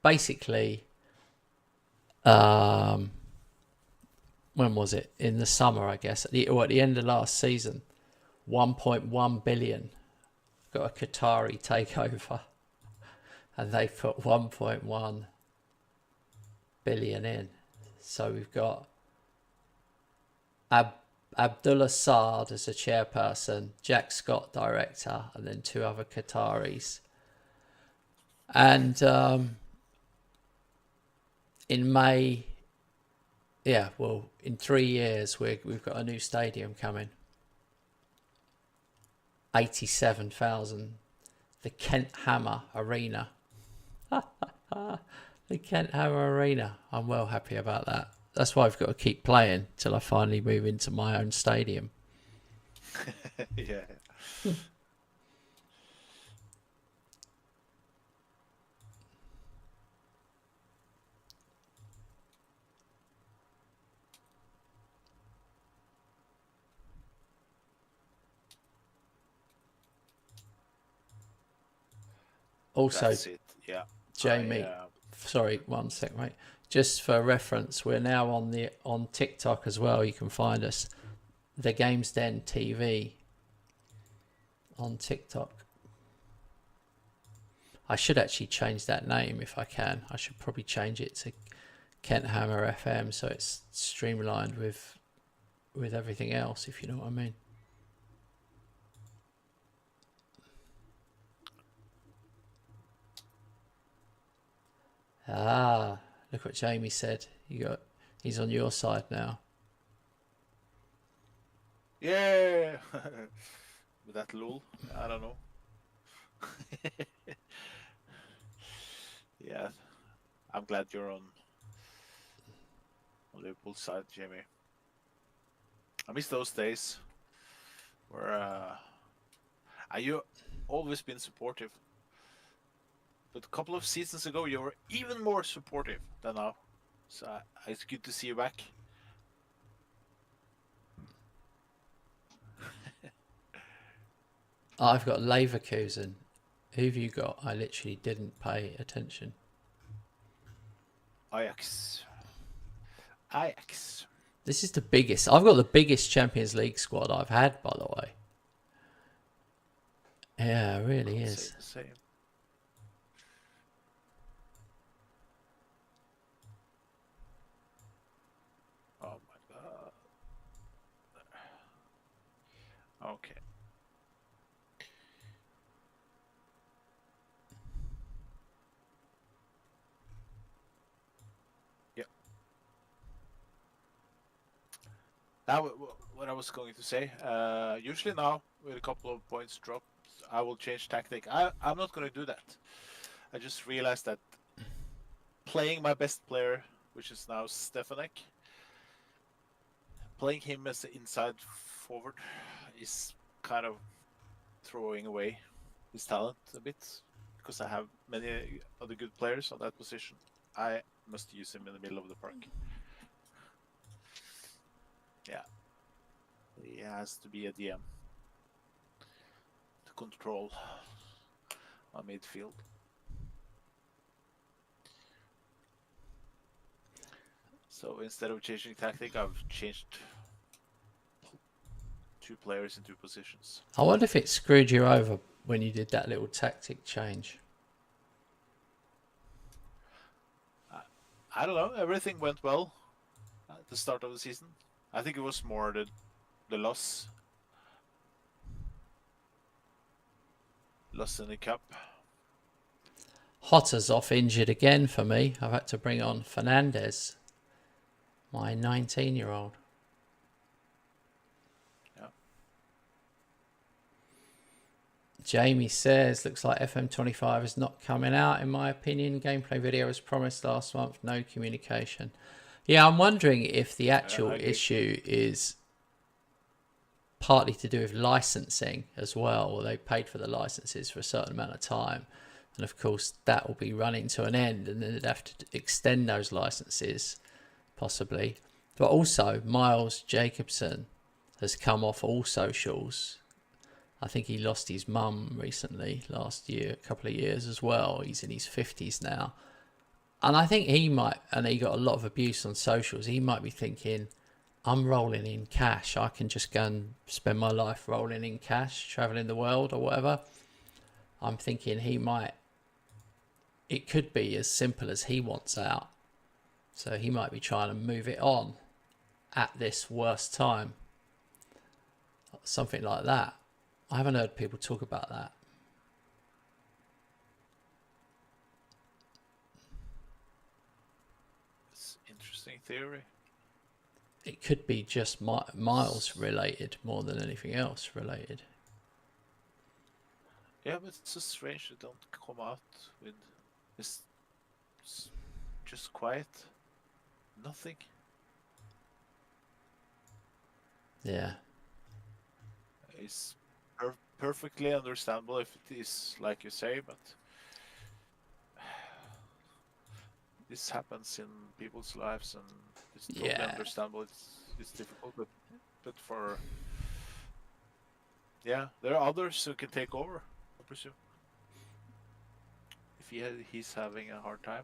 basically, when was it? In the summer, I guess. At the end of last season, 1.1 billion. Got a Qatari takeover. And they put 1.1 billion in. So we've got Abdullah Saad as a chairperson, Jack Scott director, and then 2 other Qataris. And in May, in 3 years, we've got a new stadium coming. 87,000. The Kent Hammer Arena. The Kent Hammer Arena. I'm well happy about that. That's why I've got to keep playing till I finally move into my own stadium.
Yeah.
Also,
that's it. Yeah.
Jamie, sorry, 1 sec, mate. Just for reference, we're now on TikTok as well. You can find us, The Games Den TV, on TikTok. I should actually change that name if I can. I should probably change it to Kent Hammer FM, so it's streamlined with everything else, if you know what I mean. Ah, look what Jamie said. He's on your side now.
Yeah. With that lol, I don't know. Yeah, I'm glad you're on Liverpool's side, Jamie. I miss those days where you always been supportive, but a couple of seasons ago you were even more supportive than now. So it's good to see you back.
I've got Leverkusen. Who've you got? I literally didn't pay attention.
Ajax.
This is the biggest. I've got the biggest Champions League squad I've had, by the way. Yeah, it really is.
Same. Oh my god. Okay. Yeah. Now, what I was going to say, usually now, with a couple of points dropped, I will change tactic. I'm not going to do that. I just realized that playing my best player, which is now Stefanek, playing him as the inside forward is kind of throwing away his talent a bit, because I have many other good players on that position. I must use him in the middle of the park. Yeah. He has to be a DM to control my midfield. So instead of changing tactic, I've changed 2 players in 2 positions.
I wonder if it screwed you over when you did that little tactic change.
I don't know. Everything went well at the start of the season. I think it was more the loss in the cup.
Hotter's off injured again for me. I've had to bring on Fernandez, my 19-year-old.
Yeah.
Jamie says, looks like FM24 is not coming out, in my opinion. Gameplay video was promised last month, no communication. Yeah, I'm wondering if the actual issue is partly to do with licensing as well, or they paid for the licenses for a certain amount of time. And of course, that will be running to an end, and then they'd have to extend those licenses, possibly. But also, Miles Jacobson has come off all socials. I think he lost his mum recently, last year, a couple of years as well. He's in his 50s now. And I think he might, and he got a lot of abuse on socials, he might be thinking, I'm rolling in cash. I can just go and spend my life rolling in cash, traveling the world or whatever. I'm thinking it could be as simple as he wants out. So he might be trying to move it on at this worst time. Something like that. I haven't heard people talk about that.
It's an interesting theory.
It could be just Miles related more than anything else related.
Yeah, but it's so strange they don't come out with this. Just quiet. Nothing.
Yeah.
It's perfectly understandable if it is like you say, but this happens in people's lives, and it's totally understandable. It's difficult, but for there are others who can take over, I presume. If he's having a hard time.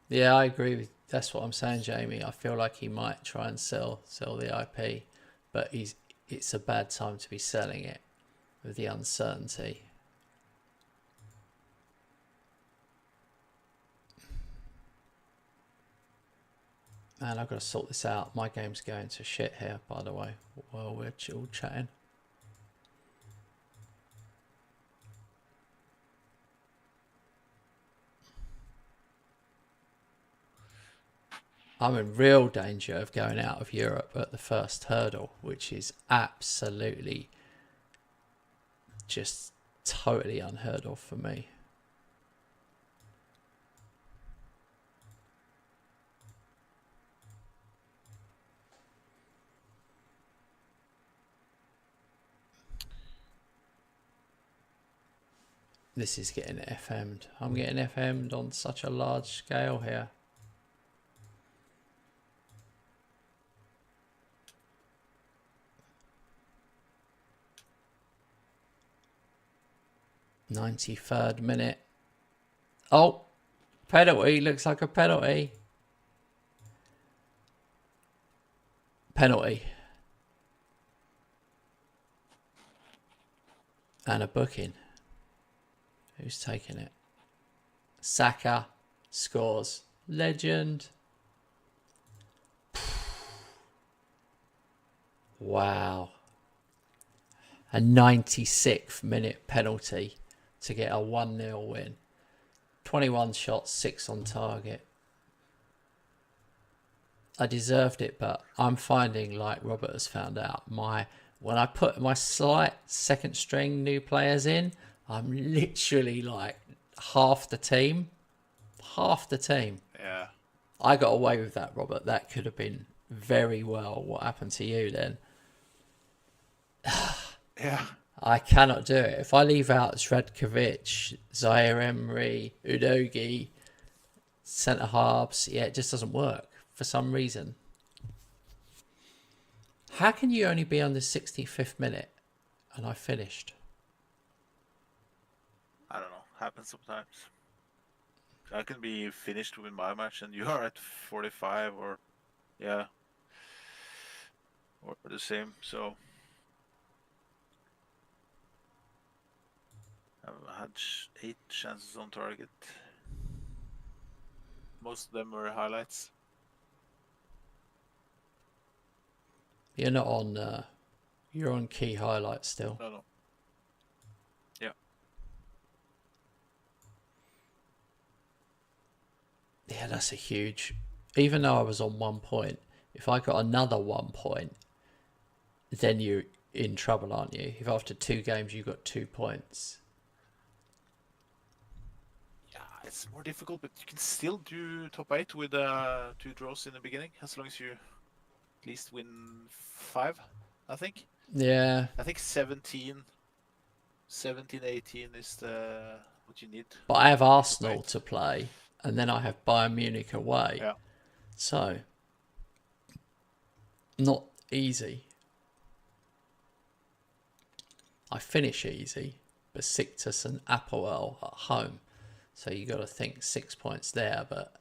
Yeah, I agree with. That's what I'm saying, Jamie. I feel like he might try and sell the IP, but it's a bad time to be selling it with the uncertainty. Man, I've got to sort this out. My game's going to shit here, by the way, while we're all chatting. I'm in real danger of going out of Europe at the first hurdle, which is absolutely just totally unheard of for me. This is getting FM'd. I'm getting FM'd on such a large scale here. '93rd minute. Oh, penalty. Looks like a penalty. Penalty. And a booking. Who's taking it? Saka scores. Legend. Wow. A 96th minute penalty to get a 1-0 win. 21 shots, 6 on target. I deserved it, but I'm finding, like Robert has found out, when I put my slight second string new players in, I'm literally like half the team. Half the team.
Yeah.
I got away with that, Robert. That could have been very well what happened to you then.
Yeah.
I cannot do it. If I leave out Zradkovic, Zaire Emery, Udogi, centre halves, yeah, it just doesn't work for some reason. How can you only be on the 65th minute and I finished?
I don't know. Happens sometimes. I can be finished with my match and you are at 45 or yeah. Or the same, so I've had 8 chances on target. Most of them were highlights.
You're not on. You're on key highlights still.
No. Yeah.
Yeah, that's a huge. Even though I was on 1 point, if I got another 1 point, then you're in trouble, aren't you? If after 2 games you got 2 points.
Yeah, it's more difficult, but you can still do top 8 with 2 draws in the beginning, as long as you at least win 5, I think.
Yeah.
I think 17, 18 is what you need.
But I have Arsenal to play, and then I have Bayern Munich away.
Yeah.
So, not easy. I finish easy, Besiktas and Apoel at home. So you got to think 6 points there, but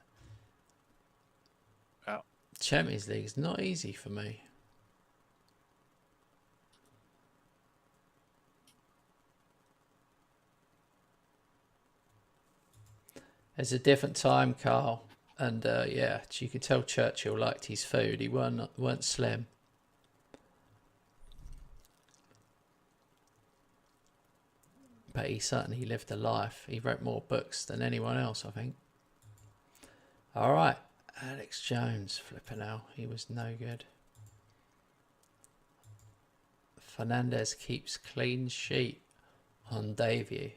yeah.
Champions League is not easy for me. It's a different time, Carl, and yeah, you could tell Churchill liked his food. He weren't slim. But he certainly lived a life. He wrote more books than anyone else, I think. All right, Alex Jones, flipping out. He was no good. Fernandez keeps clean sheet on debut.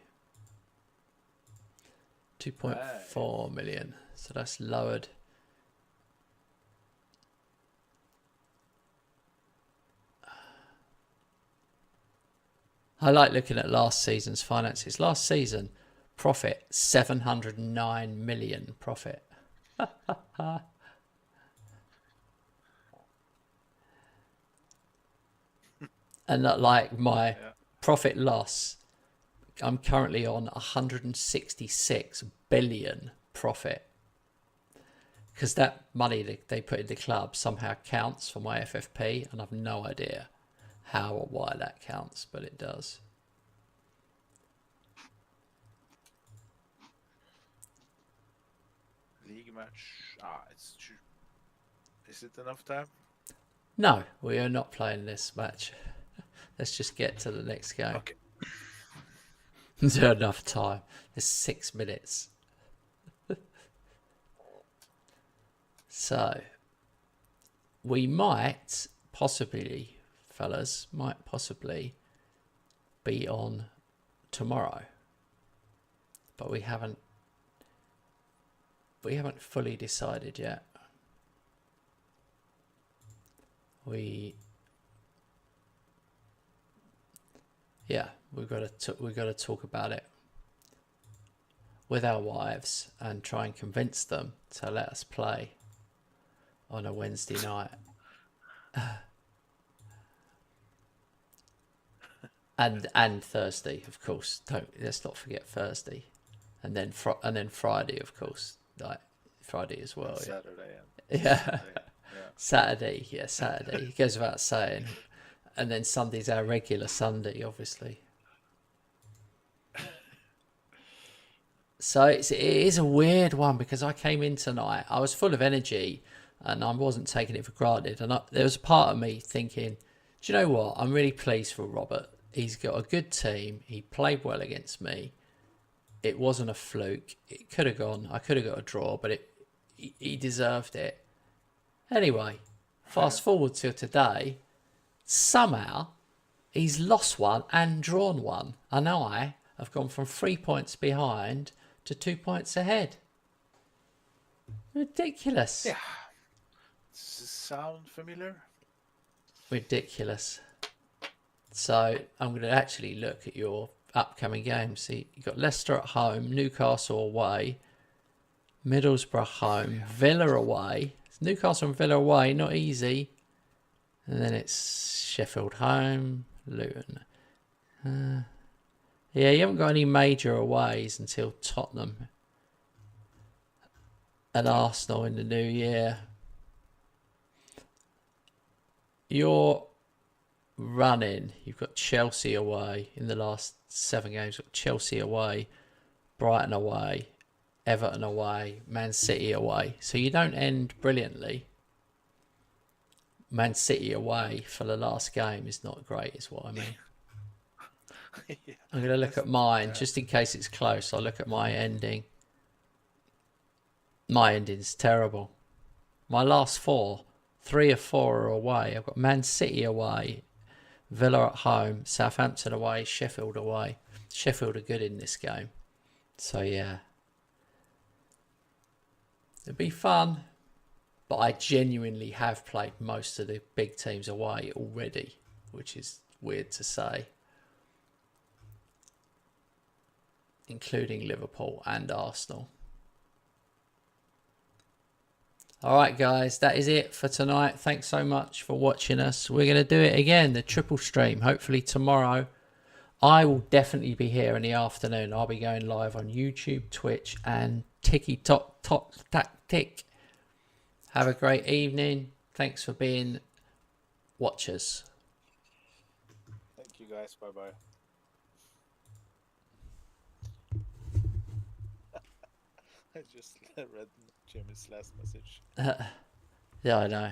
2.4 million. So that's lowered. I like looking at last season's finances. Last season, profit 709 million profit. And that, like my profit loss, I'm currently on 166 billion profit. Because that money they put in the club somehow counts for my FFP, and I've no idea how or why that counts, but it does.
League match. It's true. Is it enough time?
No, we are not playing this match. Let's just get to the next game.
Okay.
There's enough time. There's 6 minutes. So, we might possibly, fellas, be on tomorrow, but we haven't fully decided yet. We've got to talk about it with our wives and try and convince them to let us play on a Wednesday night. and Thursday, of course. Let's not forget Thursday, and then Friday, of course. Like Friday as well.
Saturday.
Yeah. Saturday. Yeah, Saturday. It goes without saying. And then Sunday's our regular Sunday, obviously. So it is a weird one because I came in tonight, I was full of energy and I wasn't taking it for granted. And there was a part of me thinking, do you know what? I'm really pleased for Robert. He's got a good team. He played well against me. It wasn't a fluke. It could have gone. I could have got a draw, but he deserved it. Anyway, fast forward to today. Somehow, he's lost one and drawn one. And I have gone from 3 points behind to 2 points ahead. Ridiculous.
Yeah. Does this sound familiar?
Ridiculous. So I'm going to actually look at your upcoming games. See, you've got Leicester at home, Newcastle away, Middlesbrough home, Villa away. Newcastle and Villa away, not easy. And then it's Sheffield home, Luton. Yeah, you haven't got any major aways until Tottenham and Arsenal in the new year. You're running. You've got Chelsea away in the last 7 games. You've got Chelsea away, Brighton away, Everton away, Man City away. So you don't end brilliantly. Man City away for the last game is not great, is what I mean.
Yeah.
I'm going to look at mine, just in case it's close. I'll look at my ending. My ending's terrible. My last 4, 3 of 4 are away. I've got Man City away, Villa at home, Southampton away, Sheffield away. Sheffield are good in this game. So, yeah. It'll be fun. But I genuinely have played most of the big teams away already, which is weird to say. Including Liverpool and Arsenal. All right, guys, that is it for tonight. Thanks so much for watching us. We're going to do it again, the triple stream, hopefully tomorrow. I will definitely be here in the afternoon. I'll be going live on YouTube, Twitch, and tick. Have a great evening. Thanks for being watchers.
Thank you, guys. Bye-bye. I just read Jimmy's last message.
Yeah, I know.